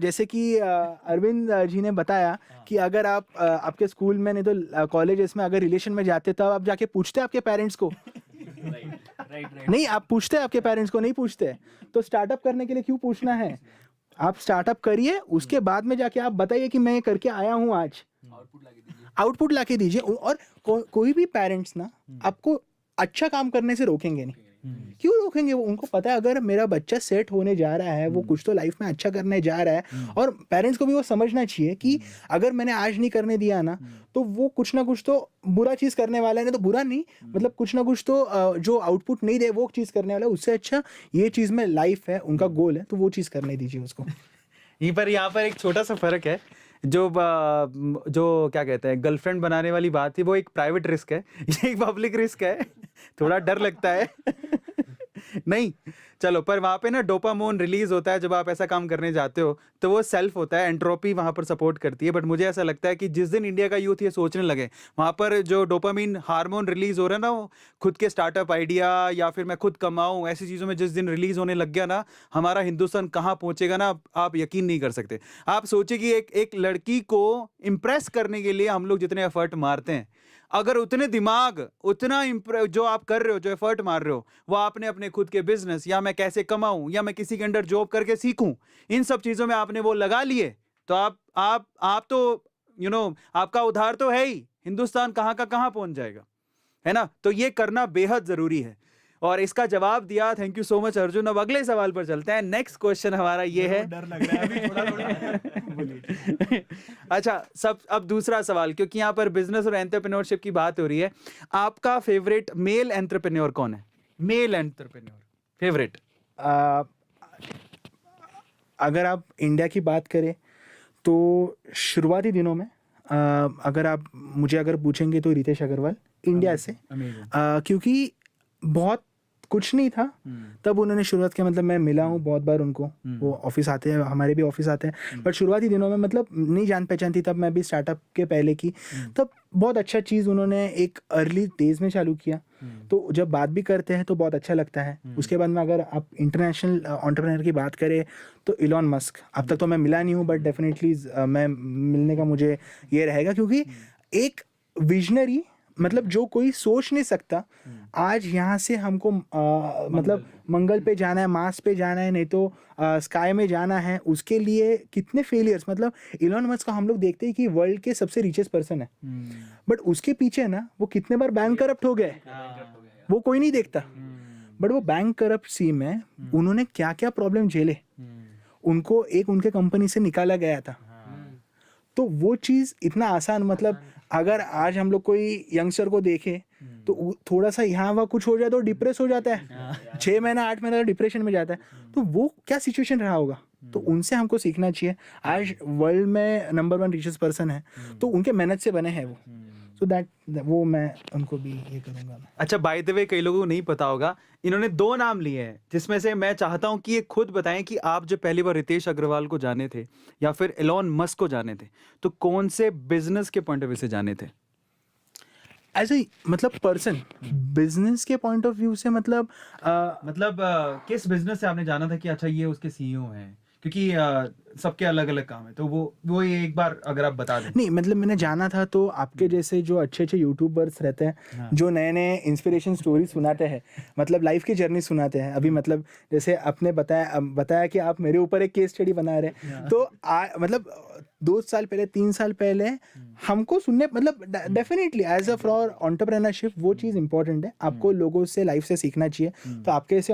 जैसे कि अरविंद जी ने बताया कि अगर आप आपके स्कूल में नहीं तो कॉलेजेस में अगर रिलेशन में जाते तब आप जाके पूछते आपके पेरेंट्स को, नहीं आप पूछते आपके पेरेंट्स को, नहीं पूछते। तो स्टार्टअप करने के लिए क्यों पूछना है? आप स्टार्टअप करिए, उसके बाद में जाके आप बताइए कि मैं करके आया हूँ आज, आउटपुट लाके दीजिए। और कोई भी पेरेंट्स ना आपको अच्छा काम करने से रोकेंगे नहीं। क्यों रोकेंगे? वो उनको पता है अगर मेरा बच्चा सेट होने जा रहा है, वो कुछ तो लाइफ में अच्छा करने जा रहा है, और पेरेंट्स को भी वो समझना चाहिए कि अगर मैंने आज नहीं करने दिया ना तो वो कुछ ना कुछ तो बुरा चीज़ करने वाला है, नहीं तो बुरा नहीं, मतलब कुछ ना कुछ तो जो आउटपुट नहीं दे वो चीज़ करने वाला है। उससे अच्छा ये चीज़ में लाइफ है, उनका गोल है, तो वो चीज़ करने दीजिए उसको। यहाँ पर एक छोटा सा फर्क है, जो क्या कहते हैं गर्लफ्रेंड बनाने वाली बात थी, वो एक प्राइवेट रिस्क है, ये एक पब्लिक रिस्क है, थोड़ा डर लगता है। नहीं चलो, पर वहाँ पे ना डोपामाइन रिलीज होता है जब आप ऐसा काम करने जाते हो, तो वो सेल्फ होता है, एंट्रोपी वहाँ पर सपोर्ट करती है। बट मुझे ऐसा लगता है कि जिस दिन इंडिया का यूथ ये सोचने लगे, वहाँ पर जो डोपामाइन हार्मोन रिलीज हो रहा है ना, वो खुद के स्टार्टअप आइडिया या फिर मैं खुद कमाऊँ, ऐसी चीज़ों में जिस दिन रिलीज होने लग गया ना, हमारा हिंदुस्तान कहाँ पहुँचेगा ना, आप यकीन नहीं कर सकते। आप सोचिए कि एक लड़की को इम्प्रेस करने के लिए हम लोग जितने एफर्ट मारते हैं, अगर उतने दिमाग उतना जो आप कर रहे हो, जो एफर्ट मार रहे हो, वो आपने अपने खुद के बिजनेस या मैं कैसे कमाऊं या मैं किसी के अंडर जॉब करके सीखूं, इन सब चीजों में आपने वो लगा लिए, तो आप तो आपका उधार तो है ही, हिंदुस्तान कहाँ का कहाँ पहुंच जाएगा, है ना। तो ये करना बेहद जरूरी है, और इसका जवाब दिया, thank you so much Arjun. अब अगले सवाल पर चलते हैं। नेक्स्ट क्वेश्चन हमारा ये है, डर लग रहा है अभी थोड़ा। अच्छा अब दूसरा सवाल, क्योंकि यहाँ पर बिजनेस और एंटरप्रेन्योरशिप की बात हो रही है, आपका फेवरेट मेल एंटरप्रेन्योर कौन है? Male entrepreneur favourite. अगर आप इंडिया की बात करें तो शुरुआती दिनों में अगर आप मुझे पूछेंगे तो रितेश अग्रवाल, इंडिया से, क्योंकि बहुत कुछ नहीं था तब उन्होंने शुरुआत किया। मतलब मैं मिला हूँ बहुत बार उनको, वो ऑफिस आते हैं, हमारे भी ऑफिस आते हैं, बट शुरुआती दिनों में मतलब नहीं जान पहचान थी, तब मैं भी स्टार्टअप के पहले की, तब बहुत अच्छा चीज़ उन्होंने एक अर्ली डेज में चालू किया। तो जब बात भी करते हैं तो बहुत अच्छा लगता है। उसके बाद में अगर आप इंटरनेशनल एंटरप्रेन्योर की बात करें तो इलॉन मस्क, अब तक तो मैं मिला नहीं हूँ, बट डेफिनेटली मैं मिलने का मुझे ये रहेगा, क्योंकि एक विजनरी, मतलब जो कोई सोच नहीं सकता आज यहाँ से हमको मतलब मंगल पे जाना है, मार्स पे जाना है, नहीं तो स्काई में जाना है, उसके लिए कितने फेलियर्स, मतलब इलॉन मस्क का हम लोग देखते हैं कि वर्ल्ड के सबसे रिचेस्ट पर्सन है, बट उसके पीछे ना वो कितने बार बैंक करप्ट हो गए, वो कोई नहीं देखता। बट वो बैंक करप्सी में उन्होंने क्या क्या प्रॉब्लम झेले, उनको एक उनके कंपनी से निकाला गया था। तो वो चीज़ इतना आसान, मतलब अगर आज हम लोग कोई यंगस्टर को देखें तो थोड़ा सा यहाँ वहाँ कुछ हो जाए तो डिप्रेस हो जाता है, 6 महीना 8 महीना डिप्रेशन में जाता है, तो वो क्या सिचुएशन रहा होगा। तो उनसे हमको सीखना चाहिए। आज वर्ल्ड में नंबर 1 रिचेस्ट पर्सन है, तो उनके मेहनत से बने हैं वो, तो वो मैं उनको भी ये करूँगा। अच्छा, बाय द वे कई लोगों को नहीं पता होगा, इन्होंने 2 नाम लिए हैं, जिसमें से मैं चाहता हूं कि ये खुद बताएं कि आप जब पहली बार रितेश अग्रवाल को जाने थे या फिर एलोन मस्क को जाने थे, तो कौन से बिजनेस के पॉइंट ऑफ व्यू से जाने थे? एज ए मतलब पर्सन, बिजनेस के पॉइंट ऑफ व्यू से, मतलब किस बिजनेस से आपने जाना था कि अच्छा ये उसके सीईओ हैं? क्योंकि सबके अलग अलग काम है, तो वो ये एक बार अगर आप बता दें। नहीं, मतलब मैंने जाना था तो आपके जैसे जो अच्छे अच्छे यूट्यूबर्स रहते हैं, जो नए नए इंस्पिरेशन स्टोरी सुनाते हैं, मतलब लाइफ की जर्नी सुनाते हैं। अभी मतलब जैसे आपने बताया कि आप मेरे ऊपर एक केस स्टडी बना रहे हैं, तो मतलब 2 साल पहले 3 साल पहले हमको सुनने, मतलब definitely as a for entrepreneurship वो चीज़ इंपॉर्टेंट है, आपको लोगों से लाइफ से सीखना चाहिए। तो आपके ऐसे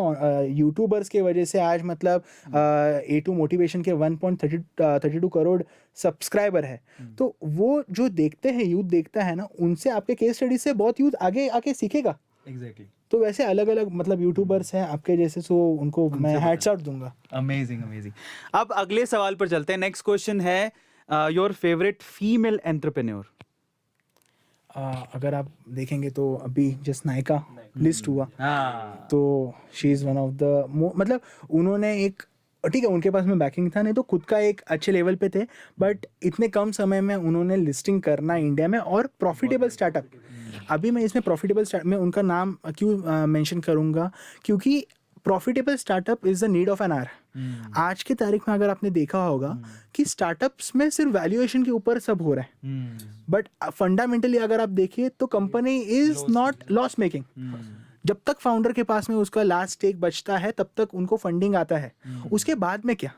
यूट्यूबर्स के वजह से आज मतलब A2 मोटिवेशन के 1.32 करोड़ सब्सक्राइबर है, तो वो जो देखते हैं, यूथ देखता है ना, उनसे आपके केस स्टडी से बहुत यूथ आगे आके सीखेगा। एग्जैक्टली। तो वैसे अलग अलग मतलब यूट्यूबर्स हैं आपके जैसे, सो उनको मैं हैट्स आउट दूंगा। Amazing amazing. अब अगले सवाल पर चलते हैं। नेक्स्ट क्वेश्चन है, योर फेवरेट फीमेल एंटरप्रेन्योर? अगर आप देखेंगे तो अभी जस्ट नायका लिस्ट हुआ, तो she is one of the मतलब उन्होंने एक, ठीक है उनके पास में बैकिंग था, नहीं तो खुद का एक अच्छे लेवल पे थे, बट इतने कम समय में उन्होंने लिस्टिंग करना इंडिया में, और प्रॉफिटेबल स्टार्टअप। अभी मैं इसमें प्रॉफिटेबल स्टार्ट में उनका नाम क्यों मेंशन करूँगा, क्योंकि profitable startup is the need of an hour. आज के तारीख में अगर आपने देखा होगा कि स्टार्टअप्स में सिर्फ वैल्यूएशन के ऊपर सब हो रहा है, बट फंडामेंटली अगर आप देखिए तो company is not loss making. जब तक फाउंडर के पास में उसका लास्ट स्टेक बचता है तब तक उनको फंडिंग आता है, उसके बाद में क्या।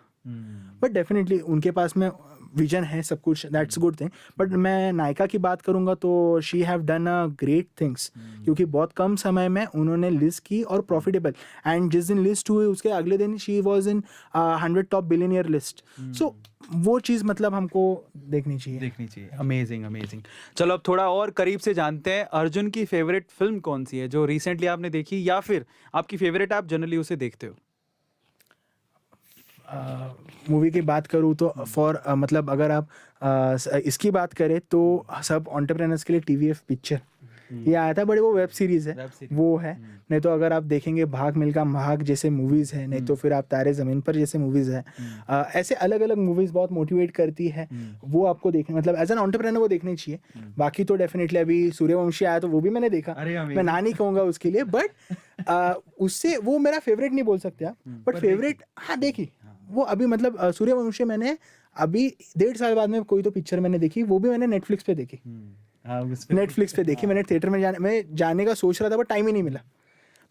बट डेफिनेटली उनके पास में विजन है सब कुछ, दैट्स गुड थिंग। बट मैं नायका की बात करूंगा तो she have done a great things, क्योंकि बहुत कम समय में उन्होंने लिस्ट की और प्रॉफिटेबल, एंड जिस दिन लिस्ट हुई उसके अगले दिन she was in 100 top billionaire list. So वो चीज़ मतलब हमको देखनी चाहिए। Amazing amazing. चलो अब थोड़ा और करीब से जानते हैं, अर्जुन की फेवरेट फिल्म कौन सी है जो रिसेंटली आपने देखी, या फिर आपकी फेवरेट आप जनरली उसे देखते हो? मूवी की बात करूँ तो फॉर मतलब अगर आप इसकी बात करें तो सब एंटरप्रेन्योर्स के लिए TVF पिक्चर ये आया था, बट वो वेब सीरीज़ है, वो है। नहीं तो अगर आप देखेंगे भाग मिल्खा भाग जैसे मूवीज़ है, नहीं तो फिर आप तारे ज़मीन पर जैसे मूवीज़ है, ऐसे अलग अलग मूवीज़ बहुत मोटिवेट करती है, वो आपको देखने मतलब एज एन एंटरप्रेन्योर वो देखनी चाहिए। बाकी तो डेफिनेटली अभी सूर्यवंशी आया तो वो भी मैंने देखा, मैं ना नहीं कहूँगा उसके लिए, बट उससे वो मेरा फेवरेट नहीं बोल सकते आप, बट फेवरेट हाँ देखी वो अभी मतलब सूर्यवंशी मैंने अभी 1.5 साल बाद में कोई तो पिक्चर मैंने देखी, वो भी मैंने नेटफ्लिक्स पे देखी। नेटफ्लिक्स पे देखी मैंने, थिएटर में जाने का सोच रहा था बट टाइम ही नहीं मिला।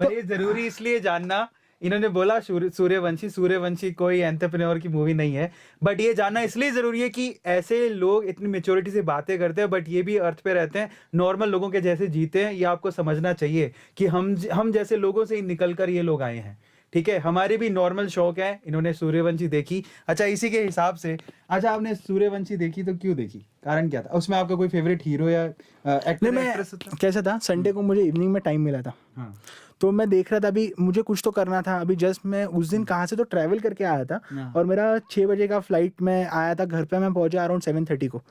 पर ये जरूरी इसलिए जानना, इन्होंने बोला सूर्यवंशी कोई एंटरप्रेन्योर की मूवी नहीं है, बट ये जानना इसलिए जरूरी है कि ऐसे लोग इतनी मेच्योरिटी से बातें करते हैं, बट ये भी अर्थ पे रहते हैं, नॉर्मल लोगों के जैसे जीते हैं। ये आपको समझना चाहिए कि हम जैसे लोगों से ही निकल कर ये लोग आए हैं, ठीक है। हमारे भी नॉर्मल शौक है। इन्होंने सूर्यवंशी देखी, अच्छा इसी के हिसाब से, अच्छा आपने सूर्यवंशी देखी तो क्यों देखी, कारण क्या था? उसमें आपका कोई फेवरेट हीरो या एक्टर मैं कैसा था, संडे को मुझे इवनिंग में टाइम मिला था, हाँ। तो मैं देख रहा था, अभी मुझे कुछ तो करना था। अभी जस्ट मैं उस दिन कहाँ से तो ट्रैवल करके आया था, और मेरा 6 बजे का फ्लाइट में आया था, घर पे मैं पहुंचा अराउंड 7:30 को।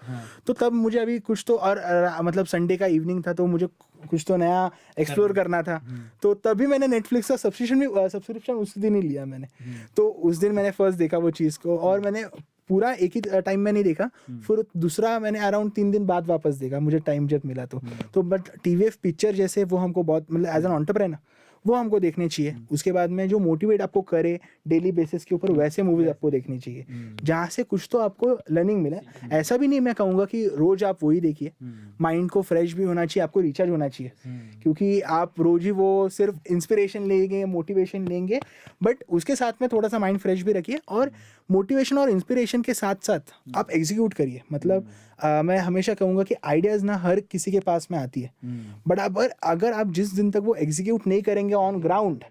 तो तब मुझे अभी कुछ तो और मतलब संडे का इवनिंग था, तो मुझे कुछ तो नया एक्सप्लोर करना था, तो तभी मैंने नेटफ्लिक्स का सब्सक्रिप्शन उस दिन ही लिया मैंने। तो उस दिन मैंने फर्स्ट देखा वो चीज़ को, और मैंने पूरा एक ही टाइम में नहीं देखा, फिर दूसरा मैंने अराउंड 3 दिन बाद वापस देखा, मुझे टाइम जब मिला तो बट TVF पिक्चर जैसे वो हमको बहुत मतलब एज एन एंटरप्रेन्योर वो हमको देखने चाहिए। उसके बाद में जो मोटिवेट आपको करे डेली बेसिस के ऊपर, वैसे मूवीज आपको देखनी चाहिए जहाँ से कुछ तो आपको लर्निंग मिले। ऐसा भी नहीं मैं कहूँगा कि रोज आप वही देखिए, माइंड को फ्रेश भी होना चाहिए, आपको रिचार्ज होना चाहिए, क्योंकि आप रोज ही वो सिर्फ इंस्पिरेशन लेंगे, मोटिवेशन लेंगे, बट उसके साथ में थोड़ा सा माइंड फ्रेश भी रखिए, और मोटिवेशन और इंस्पिरेशन के साथ साथ आप एग्जीक्यूट करिए। मतलब मैं हमेशा कहूँगा कि आइडियाज़ ना हर किसी के पास में आती है, बट अगर आप जिस दिन तक वो एग्जीक्यूट नहीं करेंगे on ground,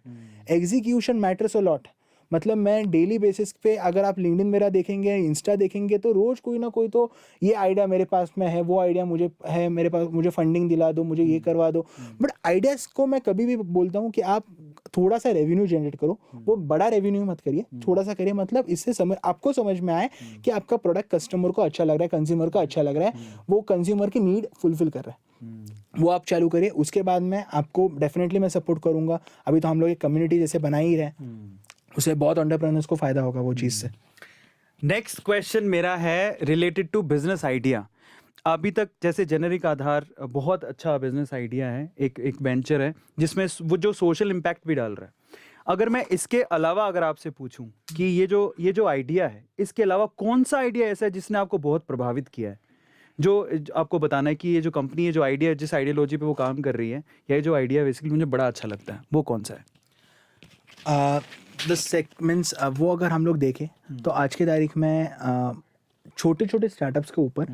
execution matters a lot. मतलब मैं डेली बेसिस पे अगर आप लिंक्डइन मेरा देखेंगे, इंस्टा देखेंगे, तो रोज़ कोई ना कोई तो ये आइडिया मेरे पास में है, वो आइडिया मुझे है मेरे पास, मुझे फंडिंग दिला दो, मुझे ये करवा दो। बट आइडियाज़ को मैं कभी भी बोलता हूँ कि आप थोड़ा सा रेवेन्यू जनरेट करो, वो बड़ा रेवेन्यू मत करिए, थोड़ा सा करिए, मतलब इससे आपको समझ में आए कि आपका प्रोडक्ट कस्टमर को अच्छा लग रहा है, कंज्यूमर को अच्छा लग रहा है, वो कंज्यूमर की नीड फुलफिल कर रहा है, वो आप चालू करिए। उसके बाद में आपको डेफिनेटली मैं सपोर्ट करूँगा। अभी तो हम लोग एक कम्युनिटी जैसे बना ही रहे, उसे बहुत एंटरप्रेन्योर्स को फायदा होगा वो चीज़ से। नेक्स्ट क्वेश्चन मेरा है रिलेटेड टू बिजनेस आइडिया। अभी तक जैसे जेनेरिक आधार बहुत अच्छा बिजनेस आइडिया है, एक वेंचर है जिसमें वो जो सोशल इम्पैक्ट भी डाल रहा है। अगर मैं इसके अलावा अगर आपसे पूछूं कि ये जो आइडिया है, इसके अलावा कौन सा आइडिया ऐसा है जिसने आपको बहुत प्रभावित किया है, जो आपको बताना है कि ये जो कंपनी है, जो आइडिया है, जिस आइडियोलॉजी पे वो काम कर रही है, या जो आइडिया बेसिकली मुझे बड़ा अच्छा लगता है, वो कौन सा है? द सेगमेंट्स वो अगर हम लोग देखें तो आज की तारीख में छोटे छोटे स्टार्टअप्स के ऊपर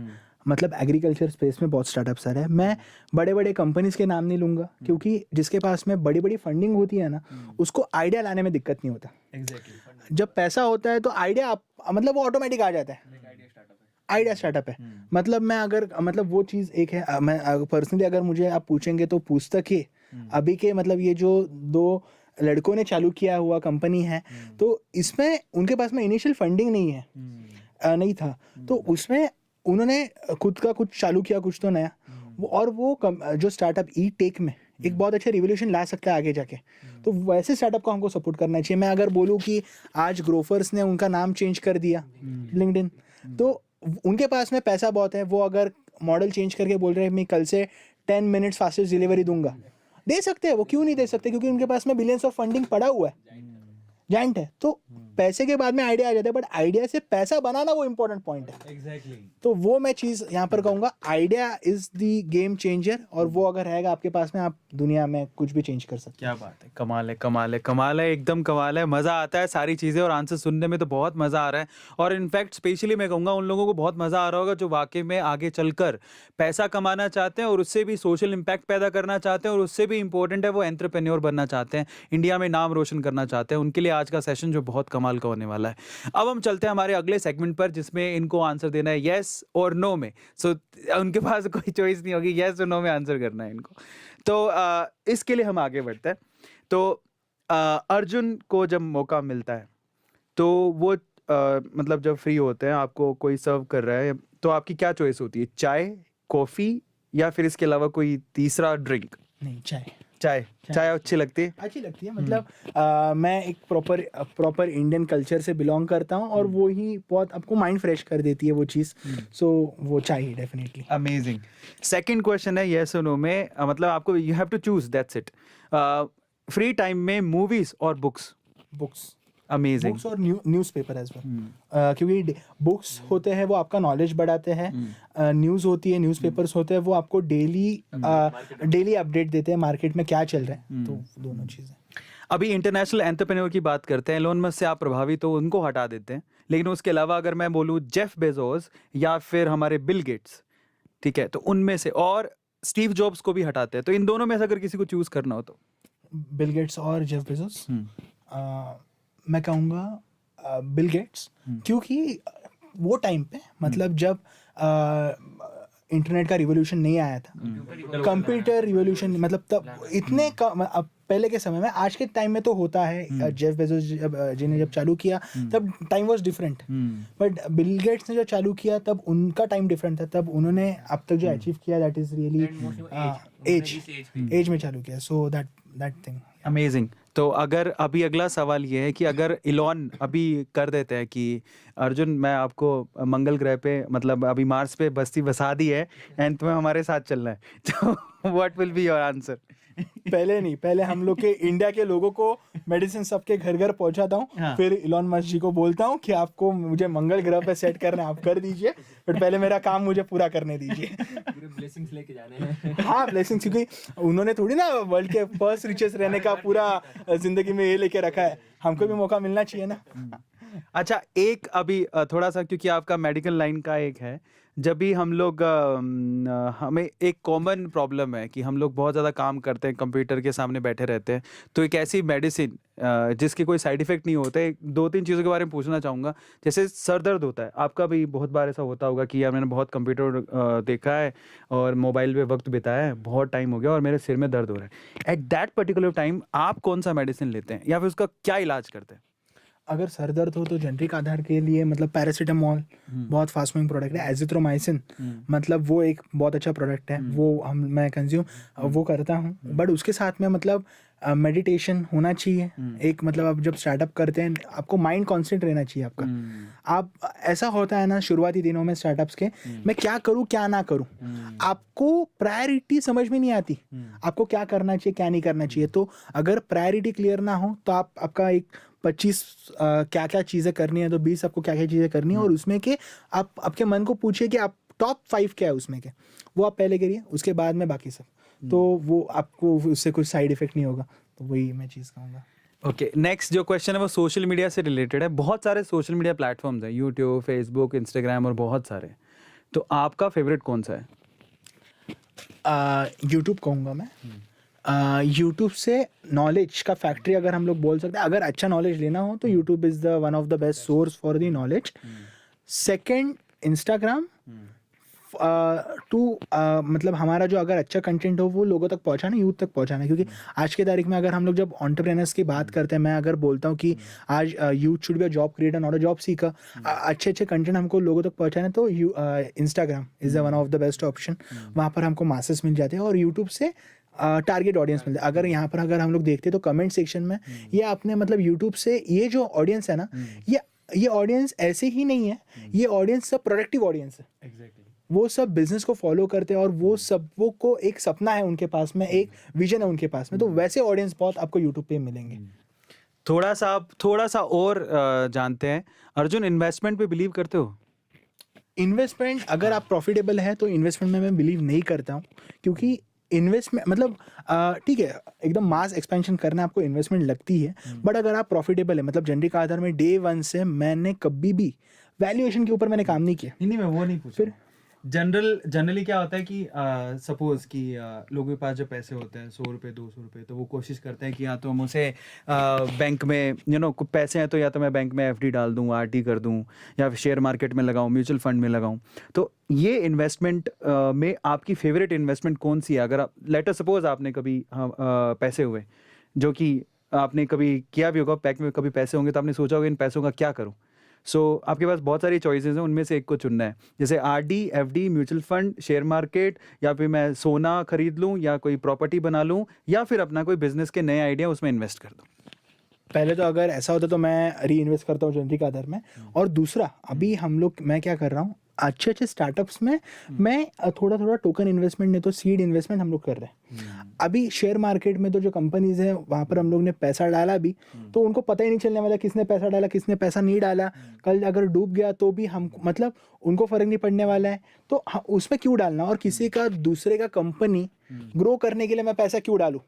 मतलब एग्रीकल्चर स्पेस में बहुत स्टार्टअप्स आ रहे हैं। मैं बड़े बड़े कंपनीज के नाम नहीं लूँगा, क्योंकि जिसके पास में बड़ी बड़ी फंडिंग होती है ना, उसको आइडिया लाने में दिक्कत नहीं होता। जब पैसा होता है तो आइडिया मतलब वो ऑटोमेटिक आ जाता है। आइडिया स्टार्टअप है, मतलब मैं अगर मतलब वो चीज़ एक है। मैं पर्सनली अगर मुझे आप पूछेंगे तो पुस्तक ही अभी के मतलब ये जो 2 लड़कों ने चालू किया हुआ कंपनी है, तो इसमें उनके पास में इनिशियल फंडिंग नहीं है, नहीं था, तो उसमें उन्होंने खुद का कुछ चालू किया, कुछ तो नया, और वो जो स्टार्टअप ई-टेक में एक बहुत अच्छा रिवोल्यूशन ला सकता है आगे जाके। तो वैसे स्टार्टअप को हमको सपोर्ट करना चाहिए। मैं अगर बोलूँ कि आज ग्रोफर्स ने उनका नाम चेंज कर दिया लिंक्डइन, तो उनके पास में पैसा बहुत है, वो अगर मॉडल चेंज करके बोल रहे हैं मैं कल से 10 मिनट्स फास्टेस्ट डिलीवरी दूंगा, दे सकते हैं। वो क्यों नहीं दे सकते? क्योंकि उनके पास में बिलियंस ऑफ फंडिंग पड़ा हुआ है, जाइंट है। तो पैसे के बाद में आइडिया आ जाता है, बट आइडिया से पैसा बनाना वो इंपॉर्टेंट पॉइंट है। एग्जैक्टली। तो वो मैं चीज़ यहाँ पर कहूँगा, idea is the game changer, और वो अगर रहेगा आपके पास में, आप दुनिया में कुछ भी चेंज कर सकते क्या बात है, कमाल है, कमाल है, कमाल है, एकदम कमाल है। मज़ा आता है सारी चीज़ें और आंसर सुनने में, तो बहुत मज़ा आ रहा है। और इनफैक्ट स्पेशली मैं कहूँगा उन लोगों को बहुत मज़ा आ रहा होगा जो वाकई में आगे चलकर पैसा कमाना चाहते हैं और उससे भी सोशल इम्पैक्ट पैदा करना चाहते हैं, और उससे भी इंपॉर्टेंट है वो एंटरप्रेन्योर बनना चाहते हैं, इंडिया में नाम रोशन करना चाहते हैं। उनके लिए आज का सेशन जो बहुत कमाल का होने वाला है। अब हम चलते हैं हमारे अगले सेगमेंट पर, जिसमें इनको आंसर देना है येस और नो में। सो उनके पास कोई चॉइस नहीं होगी, येस और नो में आंसर करना है इनको। तो इसके लिए हम आगे बढ़ते हैं। तो अर्जुन को जब मौका मिलता है तो वो मतलब जब फ्री होते हैं, आपको कोई सर्व कर रहा है, तो आपकी क्या चॉइस होती है? चाय, कॉफ़ी, या फिर इसके अलावा कोई तीसरा ड्रिंक? नहीं, चाय। चाय अच्छी लगती है? अच्छी लगती है, मतलब मैं एक प्रॉपर इंडियन कल्चर से बिलोंग करता हूँ, और वो ही बहुत आपको माइंड फ्रेश कर देती है वो चीज़। सो वो चाहिए डेफिनेटली। अमेजिंग। सेकंड क्वेश्चन है येस और नो में, मतलब आपको you have to choose, that's it. Free time में मूवीज और बुक्स? बुक्स। अमेजिंग। बुक्स और न्यूज़पेपर एज वेल, क्योंकि बुक्स होते हैं वो आपका नॉलेज बढ़ाते हैं, न्यूज़ होती है, न्यूज़पेपर्स होते हैं वो आपको डेली अपडेट देते हैं मार्केट में क्या चल रहा है। तो दोनों चीज़ें। अभी इंटरनेशनल एंटरप्रेन्योर की बात करते हैं, एलोन मस्क से आप प्रभावित हो, उनको हटा देते हैं, लेकिन उसके अलावा अगर मैं बोलूँ जेफ बेजोस या फिर हमारे बिल गेट्स, ठीक है, तो उनमें से, और स्टीव जॉब्स को भी हटाते हैं, तो इन दोनों में से अगर किसी को चूज करना हो तो? बिल गेट्स और जेफ बेजोस। मैं कहूँगा बिल गेट्स, क्योंकि वो टाइम पे, मतलब जब इंटरनेट का रिवॉल्यूशन नहीं आया था, कंप्यूटर रिवॉल्यूशन, मतलब तब इतने अब पहले के समय में, आज के टाइम में तो होता है, जेफ बेजोस जी ने जब चालू किया तब time was different, but Bill Gates ने जो चालू किया तब उनका टाइम डिफरेंट था। तब उन्होंने अब तक जो अचीव किया, दैट इज रियली एज में चालू किया। So that thing. अमेजिंग। तो अगर अभी अगला सवाल ये है कि अगर इलॉन अभी कर देते हैं कि अर्जुन, मैं आपको मंगल ग्रह पे, मतलब अभी मार्स पे बस्ती बसा दी है एंड तुम्हें हमारे साथ चलना है, तो what will be your answer? पहले नहीं, पहले हम लोग के इंडिया के लोगों को मेडिसिन सबके घर घर पहुंचाता हूँ, हाँ। फिर इलॉन मस्क जी को बोलता हूँ कि आपको मुझे मंगल ग्रह पे सेट करना है, आप कर दीजिए, बट पहले मेरा काम मुझे पूरा करने दीजिए। पूरे ब्लेसिंग्स लेके जाने हैं। हाँ, ब्लेसिंग्स, क्योंकि उन्होंने थोड़ी ना वर्ल्ड के फर्स्ट रिचेस्ट रहने का पूरा जिंदगी में ये लेके रखा है, हमको भी मौका मिलना चाहिए ना। अच्छा, एक अभी थोड़ा सा, क्योंकि आपका मेडिकल लाइन का एक है, जब भी हम लोग हमें एक कॉमन प्रॉब्लम है कि हम लोग बहुत ज़्यादा काम करते हैं, कंप्यूटर के सामने बैठे रहते हैं, तो एक ऐसी मेडिसिन जिसके कोई साइड इफेक्ट नहीं होते, 2-3 चीज़ों के बारे में पूछना चाहूँगा। जैसे सर दर्द होता है, आपका भी बहुत बार ऐसा होता होगा कि यार मैंने बहुत कंप्यूटर देखा है और मोबाइल पे वक्त बिताया है, बहुत टाइम हो गया और मेरे सिर में दर्द हो रहा है। एट दैट पर्टिकुलर टाइम आप कौन सा मेडिसिन लेते हैं या फिर उसका क्या इलाज करते हैं? अगर सर दर्द हो तो जेनरिक आधार के लिए, मतलब पैरासीटामोल बहुत फास्ट मूविंग प्रोडक्ट है, एजिथ्रोमाइसिन, मतलब वो एक बहुत अच्छा प्रोडक्ट है, वो मैं कंज्यूम वो करता हूँ। बट उसके साथ में मतलब मेडिटेशन होना चाहिए एक, मतलब आप जब स्टार्टअप करते हैं आपको माइंड कॉन्सेंट्रेट रहना चाहिए आपका। आप ऐसा होता है ना शुरुआती दिनों में स्टार्टअप्स के, मैं क्या करूँ क्या ना करूँ, आपको प्रायोरिटी समझ में नहीं आती, आपको क्या करना चाहिए क्या नहीं करना चाहिए। तो अगर प्रायोरिटी क्लियर ना हो तो आपका एक 25 क्या क्या चीज़ें करनी है, तो 20 आपको क्या क्या चीज़ें करनी है, और उसमें के आप आपके मन को पूछिए कि आप टॉप 5 क्या है उसमें के, वो आप पहले करिए, उसके बाद में बाकी सब, तो वो आपको उससे कुछ साइड इफेक्ट नहीं होगा। तो वही मैं चीज़ कहूँगा। ओके, नेक्स्ट जो क्वेश्चन है वो सोशल मीडिया से रिलेटेड है। बहुत सारे सोशल मीडिया प्लेटफॉर्म्स हैं, यूट्यूब, फेसबुक, इंस्टाग्राम और बहुत सारे, तो आपका फेवरेट कौन सा है? यूट्यूब कहूँगा मैं। यूट्यूब से नॉलेज का फैक्ट्री अगर हम लोग बोल सकते हैं, अगर अच्छा नॉलेज लेना हो तो YouTube is the one of the best source for the knowledge. Second Instagram, मतलब हमारा जो अगर अच्छा कंटेंट हो वो लोगों तक पहुंचाना, यूथ तक पहुंचाना, क्योंकि आज के तारीख में अगर हम लोग जब एंटरप्रेन्योर्स की बात करते हैं, मैं अगर बोलता हूँ कि आज youth should be a job creator not a job seeker, अच्छे अच्छे कंटेंट हमको लोगों तक पहुंचाना, तो Instagram is the one of the best option. वहाँ पर हमको मासेस मिल जाते हैं और यूट्यूब से टारगेट ऑडियंस मिलता है। अगर यहाँ पर अगर हम लोग देखते हैं तो कमेंट सेक्शन में ये आपने मतलब यूट्यूब से ये जो ऑडियंस है ना, ये ऑडियंस ऐसे ही नहीं है, ये ऑडियंस सब प्रोडक्टिव ऑडियंस है। एग्जैक्टली। वो सब बिजनेस को फॉलो करते हैं और वो सबों को एक सपना है उनके पास में, एक विजन है उनके पास में, तो वैसे ऑडियंस बहुत आपको यूट्यूब पे मिलेंगे। थोड़ा सा और जानते हैं। अर्जुन, इन्वेस्टमेंट पे बिलीव करते हो? इन्वेस्टमेंट अगर आप प्रॉफिटेबल है तो इन्वेस्टमेंट में मैं बिलीव नहीं करता हूँ, क्योंकि इन्वेस्टमेंट मतलब ठीक है, एकदम मास एक्सपेंशन करना आपको इन्वेस्टमेंट लगती है, बट अगर आप प्रॉफिटेबल है, मतलब जनरिक आधार में डे वन से मैंने कभी भी वैल्यूएशन के ऊपर मैंने काम नहीं किया। नहीं, मैं वो नहीं पूछ फिर? जनरली क्या होता है कि सपोज कि लोगों के पास जब पैसे होते हैं 100 रुपये 200 रुपये, तो वो कोशिश करते हैं कि या तो मुझे बैंक में कुछ पैसे हैं तो या तो मैं बैंक में एफडी डाल दूं, आरटी कर दूं, या फिर शेयर मार्केट में लगाऊं, म्यूचुअल फंड में लगाऊं। तो ये इन्वेस्टमेंट में आपकी फेवरेट इन्वेस्टमेंट कौन सी है? अगर आप लेटर सपोज आपने कभी पैसे हुए जो कि आपने कभी किया भी होगा, बैंक में कभी पैसे होंगे तो आपने सोचा होगा इन पैसों का क्या करूं। सो आपके पास बहुत सारी चॉइसेस हैं, उनमें से एक को चुनना है, जैसे RD, FD, mutual fund, share market, या फिर मैं सोना खरीद लूं, या कोई प्रॉपर्टी बना लूं, या फिर अपना कोई बिजनेस के नए आइडिया उसमें इन्वेस्ट कर दूं। पहले तो अगर ऐसा होता तो मैं री इन्वेस्ट करता हूँ जनरिक आधार में, और दूसरा अभी मैं क्या कर रहा हूँ, अच्छे अच्छे स्टार्टअप्स में मैं थोड़ा थोड़ा टोकन इन्वेस्टमेंट नहीं तो सीड इन्वेस्टमेंट हम लोग कर रहे हैं। अभी शेयर मार्केट में तो जो कंपनीज हैं वहाँ पर हम लोग ने पैसा डाला भी, तो उनको पता ही नहीं चलने वाला किसने पैसा डाला किसने पैसा नहीं डाला। कल अगर डूब गया तो भी हम मतलब उनको फर्क नहीं पड़ने वाला है, तो उसमें क्यों डालना, और किसी का दूसरे का कंपनी ग्रो करने के लिए मैं पैसा क्यों डालूँ।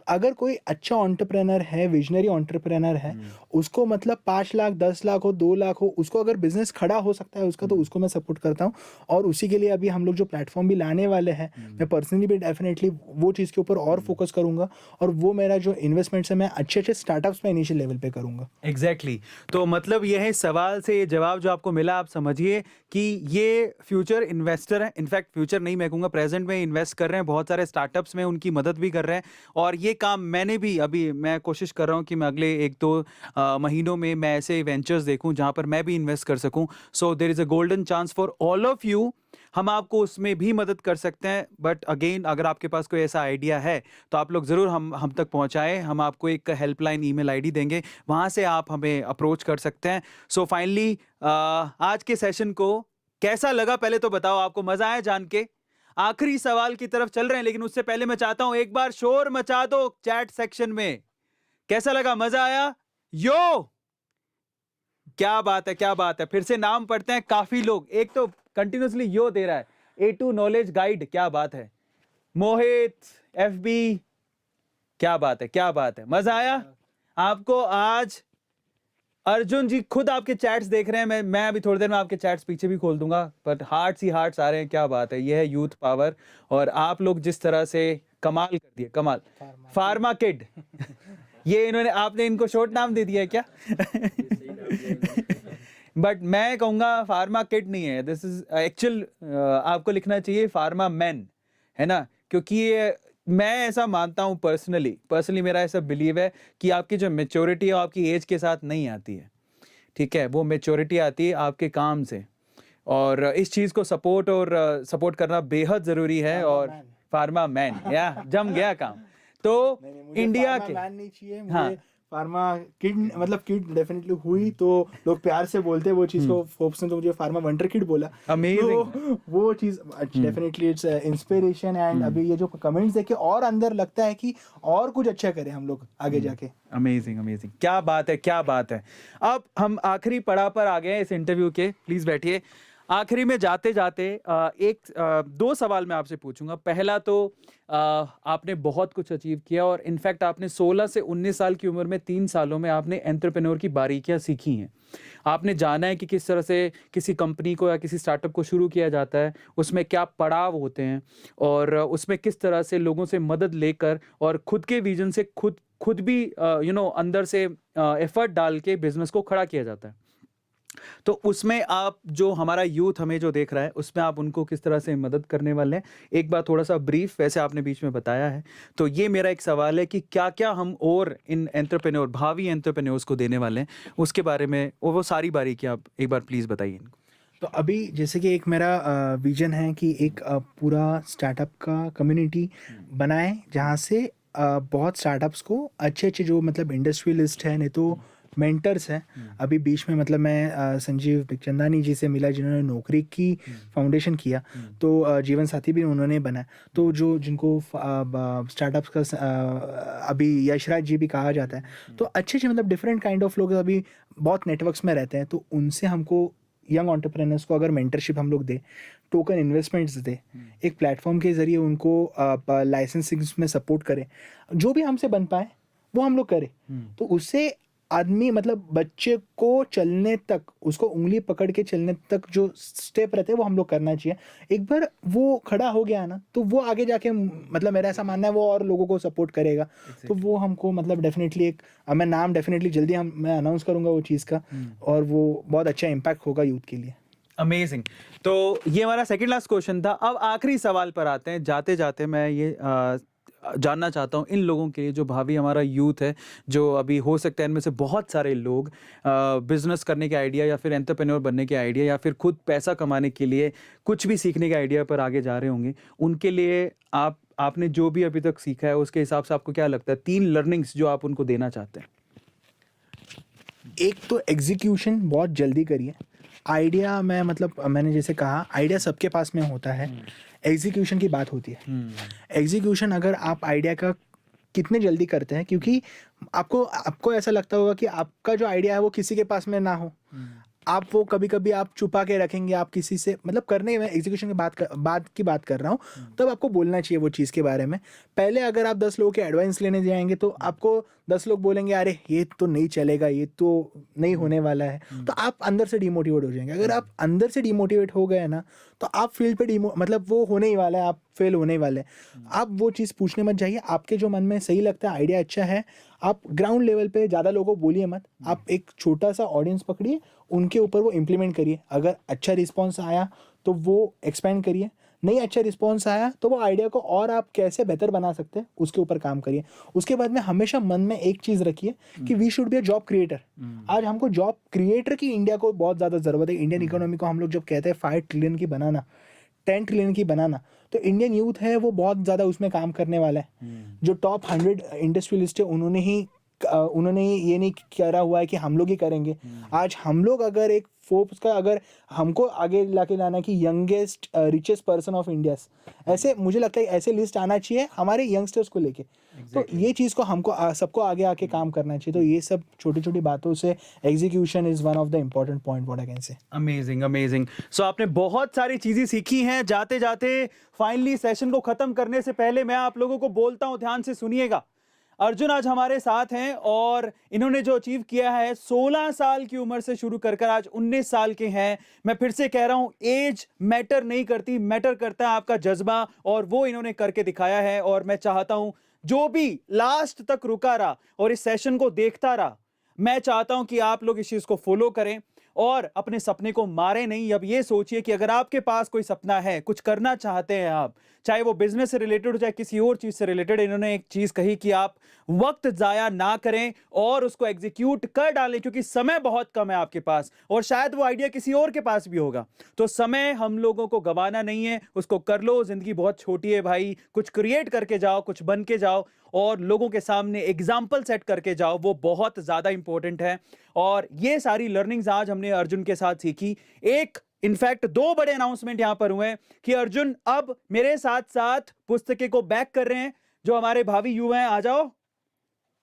अगर कोई अच्छा एंटरप्रेन्योर है, विजनरी एंटरप्रेन्योर है, उसको मतलब 5 लाख 10 लाख हो 2 लाख हो, उसको अगर बिजनेस खड़ा हो सकता है उसका, तो उसको मैं सपोर्ट करता हूँ। और उसी के लिए अभी हम लोग जो प्लेटफॉर्म भी लाने वाले हैं, मैं पर्सनली भी डेफिनेटली वो चीज़ के ऊपर और फोकस करूंगा, और वो मेरा जो इन्वेस्टमेंट्स है मैं अच्छे अच्छे स्टार्टअप्स में इनिशियल लेवल पे करूंगा। एग्जैक्टली तो मतलब ये है सवाल से ये जवाब जो आपको मिला, आप समझिए कि ये फ्यूचर इन्वेस्टर हैं। इनफैक्ट फ्यूचर नहीं, मैं कहूँगा प्रेजेंट में इन्वेस्ट कर रहे हैं, बहुत सारे स्टार्टअप्स में उनकी मदद भी कर रहे हैं। और ये काम मैंने भी अभी मैं कोशिश कर रहा हूँ कि मैं अगले 1-2 महीनों में मैं ऐसे वेंचर्स देखूं जहां पर मैं भी इन्वेस्ट कर सकूं। So there is a golden chance for all of you. हम आपको उसमें भी मदद कर सकते हैं, बट अगेन अगर आपके पास कोई ऐसा आइडिया है तो आप लोग ज़रूर हम तक पहुंचाएं। हम आपको एक हेल्पलाइन ईमेल आईडी देंगे, वहां से आप हमें अप्रोच कर सकते हैं। सो फाइनली आज के सेशन को कैसा लगा पहले तो बताओ, आपको मजा आया जान के? आखिरी सवाल की तरफ चल रहे हैं, लेकिन उससे पहले मैं चाहता हूं एक बार शोर मचा दो चैट सेक्शन में। कैसा लगा, मजा आया? यो, क्या बात है, क्या बात है। फिर से नाम पढ़ते हैं, काफी लोग, एक तो कंटिन्यूसली यो दे रहा है, A2 नॉलेज गाइड, क्या बात है। मोहित, FB, क्या बात है, क्या बात है, मजा आया आपको आज? अर्जुन जी खुद आपके चैट्स देख रहे हैं, मैं अभी थोड़ी देर में आपके चैट्स पीछे भी खोल दूंगा, बट हार्ट्स ही हार्ट्स आ रहे हैं, क्या बात है। यह है यूथ पावर, और आप लोग जिस तरह से कमाल कर दिए, कमाल। फार्मा किड ये इन्होंने, आपने इनको शॉर्ट नाम दे दिया है क्या? बट मैं कहूँगा फार्मा किड नहीं है, दिस इज एक्चुअल, आपको लिखना चाहिए फार्मा मैन, है ना, क्योंकि ये मैं ऐसा मानता हूँ पर्सनली मेरा ऐसा बिलीव है कि आपकी जो मेच्योरिटी है आपकी एज के साथ नहीं आती है, ठीक है, वो मेच्योरिटी आती है आपके काम से, और इस चीज़ को सपोर्ट करना बेहद ज़रूरी है। और फार्मा मैन, या जम गया काम। तो इंडिया के मैन नहीं चाहिए मुझे, हाँ। फार्मा किड, मतलब किड डेफिनेटली हुई तो लोग प्यार से बोलते हैं वो चीज़ को, फोप्स ने तो मुझे फार्मा वंडर किड बोला, अमेजिंग, तो वो चीज़ डेफिनेटली इट्स इंस्पिरेशन। एंड अभी ये जो कमेंट्स देखे और अंदर लगता है कि और कुछ अच्छा करें हम लोग आगे जाके। अमेजिंग, क्या बात है, क्या बात है। अब हम आखिरी पड़ाव पर आ गए हैं इस इंटरव्यू के, प्लीज बैठिए। आखिरी में जाते जाते 2 सवाल मैं आपसे पूछूंगा। पहला तो आपने बहुत कुछ अचीव किया, और इनफैक्ट आपने 16 से 19 साल की उम्र में 3 सालों में आपने एंटरप्रेन्योर की बारीकियां सीखी हैं। आपने जाना है कि किस तरह से किसी कंपनी को या किसी स्टार्टअप को शुरू किया जाता है, उसमें क्या पड़ाव होते हैं, और उसमें किस तरह से लोगों से मदद लेकर और खुद के विजन से खुद भी अंदर से एफर्ट डाल के बिजनेस को खड़ा किया जाता है। तो उसमें आप, जो हमारा यूथ हमें जो देख रहा है, उसमें आप उनको किस तरह से मदद करने वाले हैं, एक बार थोड़ा सा ब्रीफ, वैसे आपने बीच में बताया है। तो ये मेरा एक सवाल है कि क्या क्या हम और इन एंटरप्रेन्योर, भावी एंटरप्रेन्योर्स को देने वाले हैं, उसके बारे में वो सारी बारीकी आप एक बार प्लीज़ बताइए इनको। तो अभी जैसे कि एक मेरा विजन है कि एक पूरा स्टार्टअप का कम्युनिटी बनाए, जहाँ से बहुत स्टार्टअप्स को अच्छे अच्छे जो मतलब इंडस्ट्रियलिस्ट है, नहीं तो मेंटर्स हैं। अभी बीच में मतलब मैं संजीव बिखचंदानी जी से मिला जिन्होंने नौकरी की फाउंडेशन किया, तो जीवन साथी भी उन्होंने बनाया। तो जो जिनको स्टार्टअप्स का अभी यशराज जी भी कहा जाता है, तो अच्छे अच्छे मतलब डिफरेंट काइंड ऑफ लोग अभी बहुत नेटवर्क्स में रहते हैं। तो उनसे हमको यंग एंटरप्रेन्योर्स को अगर मेंटरशिप हम लोग दे, टोकन इन्वेस्टमेंट्स दे, एक प्लेटफॉर्म के ज़रिए उनको लाइसेंसिंग में सपोर्ट करें, जो भी हमसे बन पाए वो हम लोग करें, तो उससे आदमी मतलब बच्चे को चलने तक, उसको उंगली पकड़ के चलने तक जो स्टेप रहते हैं वो हम लोग करना चाहिए। एक बार वो खड़ा हो गया ना, तो वो आगे जाके मतलब मेरा ऐसा मानना है वो और लोगों को सपोर्ट करेगा। तो वो हमको मतलब डेफिनेटली एक मैं नाम डेफिनेटली जल्दी मैं अनाउंस करूंगा वो चीज़ का, और वो बहुत अच्छा इम्पैक्ट होगा यूथ के लिए। अमेजिंग। तो ये हमारा सेकंड लास्ट क्वेश्चन था। अब आखिरी सवाल पर आते हैं। जाते जाते मैं ये जानना चाहता हूँ इन लोगों के लिए जो भावी हमारा यूथ है, जो अभी हो सकता है इनमें से बहुत सारे लोग बिजनेस करने के आइडिया या फिर एंटरप्रेन्योर बनने के आइडिया या फिर खुद पैसा कमाने के लिए कुछ भी सीखने के आइडिया पर आगे जा रहे होंगे, उनके लिए आपने जो भी अभी तक सीखा है उसके हिसाब से आपको क्या लगता है 3 लर्निंग्स जो आप उनको देना चाहते हैं? एक तो एग्जीक्यूशन बहुत जल्दी करिए। आइडिया मैं मतलब मैंने जैसे कहा आइडिया सबके पास में होता है, एग्जीक्यूशन की बात होती है। एग्जीक्यूशन अगर आप आइडिया का कितने जल्दी करते हैं, क्योंकि आपको ऐसा लगता होगा कि आपका जो आइडिया है वो किसी के पास में ना हो, आप वो कभी कभी आप छुपा के रखेंगे, आप किसी से मतलब करने में एग्जीक्यूशन की बात कर रहा हूँ, तब आपको बोलना चाहिए वो चीज़ के बारे में। पहले अगर आप 10 लोगों के एडवाइस लेने जाएंगे तो आपको 10 लोग बोलेंगे अरे ये तो नहीं चलेगा, ये तो नहीं होने वाला है, तो आप अंदर से डिमोटिवेट हो जाएंगे। अगर आप अंदर से डिमोटिवेट हो गए ना, तो आप फील्ड पे मतलब वो होने ही वाला है, आप फेल होने वाले हैं। आप वो चीज़ पूछने मत जाइए, आपके जो मन में सही लगता है आइडिया अच्छा है, आप ग्राउंड लेवल पे ज़्यादा लोगों को बोलिए मत, आप एक छोटा सा ऑडियंस पकड़िए, उनके ऊपर वो इम्प्लीमेंट करिए। अगर अच्छा रिस्पॉन्स आया तो वो एक्सपेंड करिए, नहीं अच्छा रिस्पॉन्स आया तो वो आइडिया को और आप कैसे बेहतर बना सकते हैं उसके ऊपर काम करिए। उसके बाद में हमेशा मन में एक चीज़ रखिए कि we should be a job creator. आज हमको जॉब क्रिएटर की इंडिया को बहुत ज़्यादा ज़रूरत है। इंडियन इकोनॉमी को हम लोग जब कहते हैं 5 ट्रिलियन की बनाना, 10 ट्रिलियन की बनाना, तो इंडियन यूथ है वो बहुत ज़्यादा उसमें काम करने वाला है। जो टॉप 100 इंडस्ट्रियलिस्ट है उन्होंने ये नहीं करा हुआ है कि हम लोग ही करेंगे। आज हम लोग अगर एक फोर्ब्स का अगर हमको आगे लाके लाना कि youngest richest person of India, ऐसे मुझे लगता है ऐसे लिस्ट आना चाहिए हमारे यंगस्टर्स को लेके। तो ये चीज़ को हमको सबको आगे आके काम करना चाहिए। तो ये सब छोटी छोटी बातों से execution is one of the important point what I can say. Amazing amazing. So आपने बहुत सारी चीजें सीखी हैं। जाते जाते फाइनली सेशन को खत्म करने से पहले मैं आप लोगों को बोलता हूं, ध्यान से सुनिएगा। अर्जुन आज हमारे साथ हैं और इन्होंने जो अचीव किया है 16 साल की उम्र से शुरू कर आज 19 साल के हैं। मैं फिर से कह रहा हूं, एज मैटर नहीं करती, मैटर करता है आपका जज्बा, और वो इन्होंने करके दिखाया है। और मैं चाहता हूं जो भी लास्ट तक रुका रहा और इस सेशन को देखता रहा, मैं चाहता हूं कि आप लोग इस चीज को फॉलो करें और अपने सपने को मारे नहीं। अब ये सोचिए कि अगर आपके पास कोई सपना है, कुछ करना चाहते हैं आप, चाहे वो बिजनेस से रिलेटेड हो चाहे किसी और चीज से रिलेटेड, इन्होंने एक चीज कही कि आप वक्त जाया ना करें और उसको एग्जीक्यूट कर डालें, क्योंकि समय बहुत कम है आपके पास और शायद वो आइडिया किसी और के पास भी होगा। तो समय हम लोगों को गंवाना नहीं है, उसको कर लो। जिंदगी बहुत छोटी है भाई, कुछ क्रिएट करके जाओ, कुछ बन के जाओ और लोगों के सामने एग्जाम्पल सेट करके जाओ, वो बहुत ज्यादा इंपॉर्टेंट है। और ये सारी लर्निंग्स आज हमने अर्जुन के साथ सीखी। एक इनफैक्ट 2 बड़े अनाउंसमेंट यहां पर हुए कि अर्जुन अब मेरे साथ साथ पुस्तकें को बैक कर रहे हैं। जो हमारे भावी युवा हैं, आ जाओ,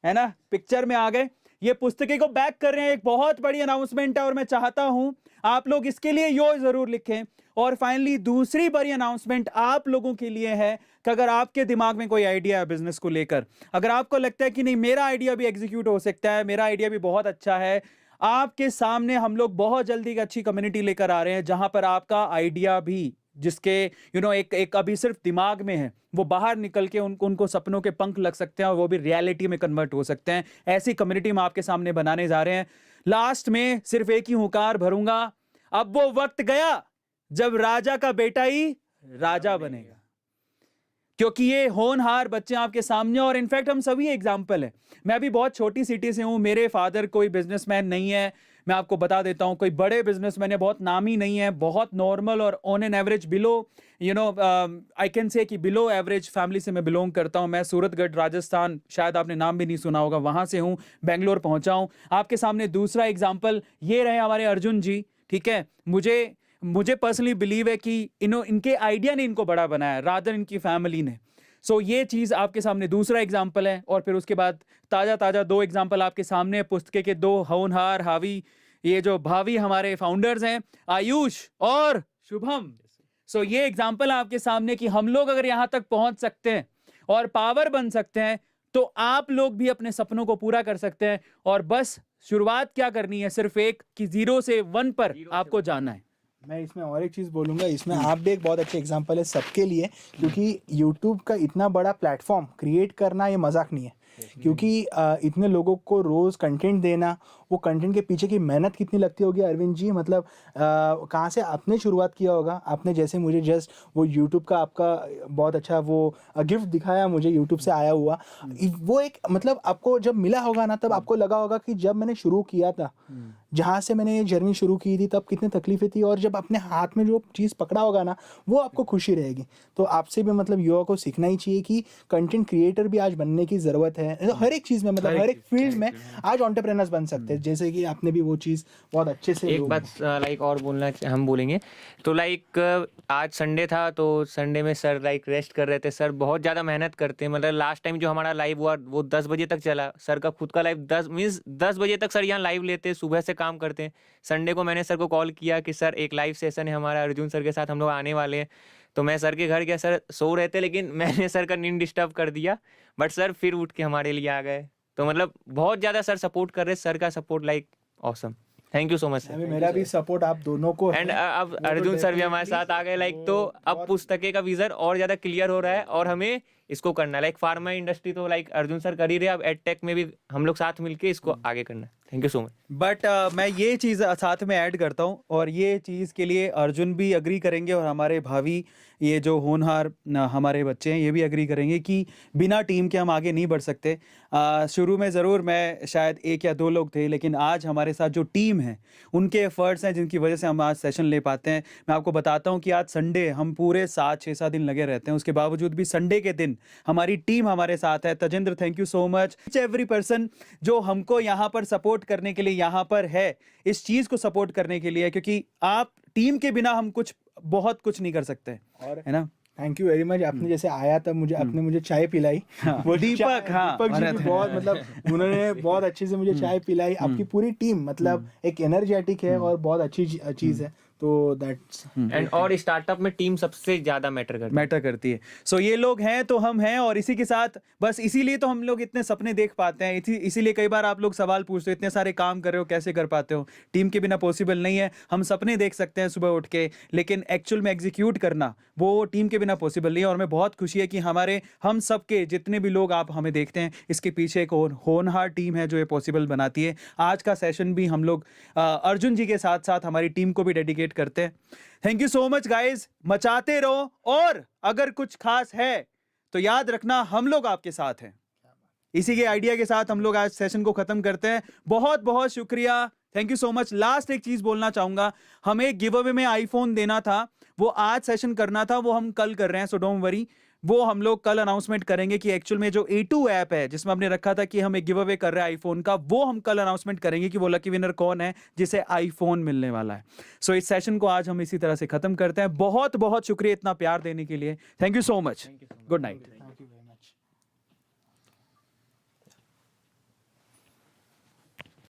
है ना, पिक्चर में आ गए, ये पुस्तकें को बैक कर रहे हैं। एक बहुत बड़ी अनाउंसमेंट है और मैं चाहता हूं आप लोग इसके लिए यो जरूर लिखें। और फाइनली दूसरी बड़ी अनाउंसमेंट आप लोगों के लिए है कि अगर आपके दिमाग में कोई आइडिया है बिजनेस को लेकर, अगर आपको लगता है कि नहीं मेरा आइडिया भी एग्जीक्यूट हो सकता है, मेरा आइडिया भी बहुत अच्छा है, आपके सामने हम लोग बहुत जल्दी एक अच्छी कम्युनिटी लेकर आ रहे हैं जहां पर आपका आइडिया भी, जिसके एक अभी सिर्फ दिमाग में है, वो बाहर निकल के उनको सपनों के पंख लग सकते हैं और वो भी रियलिटी में कन्वर्ट हो सकते हैं। ऐसी कम्युनिटी हम आपके सामने बनाने जा रहे हैं। लास्ट में सिर्फ एक ही हुंकार भरूंगा, अब वो वक्त गया जब राजा का बेटा ही राजा बनेगा, क्योंकि ये होनहार बच्चे आपके सामने, और इनफैक्ट हम सभी एग्जाम्पल हैं। मैं भी बहुत छोटी सिटी से हूं, मेरे फादर कोई बिजनेसमैन नहीं है, मैं आपको बता देता हूँ, कोई बड़े बिजनेसमैन है, बहुत नामी नहीं है, बहुत नॉर्मल और on an average below I can से कि बिलो एवरेज फैमिली से मैं बिलोंग करता हूँ। मैं सूरतगढ़ राजस्थान, शायद आपने नाम भी नहीं सुना होगा, वहाँ से हूँ, बेंगलोर पहुँचा हूँ। आपके सामने दूसरा एग्जाम्पल ये रहे हमारे अर्जुन जी, ठीक है। मुझे पर्सनली बिलीव है कि इनके आइडिया ने इनको बड़ा बनाया रादर इनकी फैमिली ने। सो ये चीज़ आपके सामने दूसरा एग्जाम्पल है। और फिर उसके बाद ताज़ा 2 एग्जाम्पल आपके सामने, पुस्तके के 2 होनहार हावी, ये जो भावी हमारे फाउंडर्स हैं, आयुष और शुभम। सो ये एग्जाम्पल आपके सामने कि हम लोग अगर यहाँ तक पहुँच सकते हैं और पावर बन सकते हैं, तो आप लोग भी अपने सपनों को पूरा कर सकते हैं। और बस शुरुआत क्या करनी है, सिर्फ एक कि 0 से 1 पर आपको जाना है। मैं इसमें और एक चीज़ बोलूँगा, इसमें आप भी एक बहुत अच्छे एग्जांपल है सबके लिए, क्योंकि यूट्यूब का इतना बड़ा प्लेटफॉर्म क्रिएट करना ये मजाक नहीं है। क्योंकि इतने लोगों को रोज़ कंटेंट देना, वो कंटेंट के पीछे की मेहनत कितनी लगती होगी अरविंद जी, मतलब कहाँ से आपने शुरुआत किया होगा। आपने जैसे मुझे जस्ट वो यूट्यूब का आपका बहुत अच्छा वो गिफ्ट दिखाया मुझे, यूट्यूब से आया हुआ वो एक, मतलब आपको जब मिला होगा ना, तब आपको लगा होगा कि जब मैंने शुरू किया था, जहाँ से मैंने ये जर्नी शुरू की थी, तब कितनी तकलीफें थी, और जब अपने हाथ में जो चीज़ पकड़ा होगा ना, वो आपको खुशी रहेगी। तो आपसे भी मतलब युवा को सीखना ही चाहिए कि कंटेंट क्रिएटर भी आज बनने की ज़रूरत है। तो हर एक चीज़ में, मतलब हर एक फील्ड में आज एंटरप्रेन्योर्स बन सकते हैं, जैसे कि आपने भी वो चीज़ बहुत अच्छे से। एक बात लाइक और बोलना हम बोलेंगे तो लाइक आज संडे था, तो संडे में सर लाइक रेस्ट कर रहे थे। सर बहुत ज़्यादा मेहनत करते हैं, मतलब लास्ट टाइम जो हमारा लाइव हुआ वो 10 बजे तक चला। सर का खुद का लाइव 10 बजे तक सर यहाँ लाइव लेते हैं, सुबह से काम करते हैं। संडे को मैंने सर को कॉल किया कि सर एक लाइव सेशन है हमारा अर्जुन सर के साथ, हम लोग आने वाले हैं। तो मैं सर के घर गया, सर सो रहे थे, लेकिन मैंने सर का नींद डिस्टर्ब कर दिया, बट सर फिर उठ के हमारे लिए आ गए। तो मतलब बहुत ज़्यादा सर सपोर्ट कर रहे, सर का support like awesome. Thank you so much sir. मेरा भी सपोर्ट आप दोनों को है। एंड अब अर्जुन सर भी हमारे साथ आ गए लाइक, तो अब पुस्तकें का विजन और ज़्यादा क्लियर हो रहा है और हमें इसको करना है। लाइक फार्मा इंडस्ट्री तो लाइक अर्जुन सर कर ही रहे, अब एडटेक में भी हम लोग साथ मिलके इसको आगे करना है। Thank you so much. But मैं ये चीज़ साथ में ऐड करता हूँ, और ये चीज़ के लिए अर्जुन भी अग्री करेंगे और हमारे भावी ये जो होनहार हमारे बच्चे हैं ये भी अग्री करेंगे कि बिना टीम के हम आगे नहीं बढ़ सकते। शुरू में ज़रूर मैं शायद 1 या 2 लोग थे, लेकिन आज हमारे साथ जो टीम है उनके एफर्ट्स हैं जिनकी वजह से हम आज सेशन ले पाते हैं। मैं आपको बताता हूँ कि आज संडे हम पूरे 6-7 दिन लगे रहते हैं, उसके बावजूद भी संडे के दिन हमारी टीम हमारे साथ है। Tajender, thank you so much. Every person जो हमको यहाँ पर सपोर्ट करने के लिए यहाँ पर है, इस चीज़ को सपोर्ट करने के लिए, क्योंकि आप टीम के बिना हम बहुत कुछ नहीं कर सकते, और है ना। Thank you very much. आपने जैसे आया तब मुझे आपने मुझे चाय पिलाई, वो दीपक, हाँ, दीपक जी भी बहुत, मतलब उन्होंने बहुत अच्छे से मुझे चाय पिलाई। आपकी पूरी टीम मतलब एक एनर्जेटिक है और बहुत अच्छी चीज़ है। तो दैट्स एंड और स्टार्टअप में टीम सबसे ज्यादा मैटर करती है। सो ये लोग हैं तो हम हैं, और इसी के साथ बस इसीलिए तो हम लोग इतने सपने देख पाते हैं। इसीलिए कई बार आप लोग सवाल पूछते हो, इतने सारे काम कर रहे हो कैसे कर पाते हो। टीम के बिना पॉसिबल नहीं है। हम सपने देख सकते हैं सुबह उठ के, लेकिन एक्चुअल में एग्जीक्यूट करना वो टीम के बिना पॉसिबल नहीं है। और हमें बहुत खुशी है कि हम सबके जितने भी लोग आप हमें देखते हैं, इसके पीछे एक होनहार टीम है जो ये पॉसिबल बनाती है। आज का सेशन भी हम लोग अर्जुन जी के साथ साथ हमारी टीम को भी डेडिकेट करते हैं। Thank you so much guys, मचाते रहो, और अगर कुछ खास है तो याद रखना हम लोग आपके साथ हैं। इसी के आइडिया के साथ हम लोग आज सेशन को खत्म करते हैं। बहुत बहुत शुक्रिया, thank you so much. Last एक चीज बोलना चाहूंगा, हमें गिव अवे में आईफोन देना था, वो आज सेशन करना था, वो हम कल कर रहे हैं, सो डोंट वरी। वो हम लोग कल अनाउंसमेंट करेंगे कि एक्चुअल में जो A2 ऐप है जिसमें हमने रखा था कि हम एक गिव अवे कर रहे हैं आईफोन का, वो हम कल अनाउंसमेंट करेंगे कि वो लकी विनर कौन है जिसे आईफोन मिलने वाला है। सो इस सेशन को आज हम इसी तरह से खत्म करते हैं। बहुत बहुत शुक्रिया इतना प्यार देने के लिए। Thank you so much. Good night.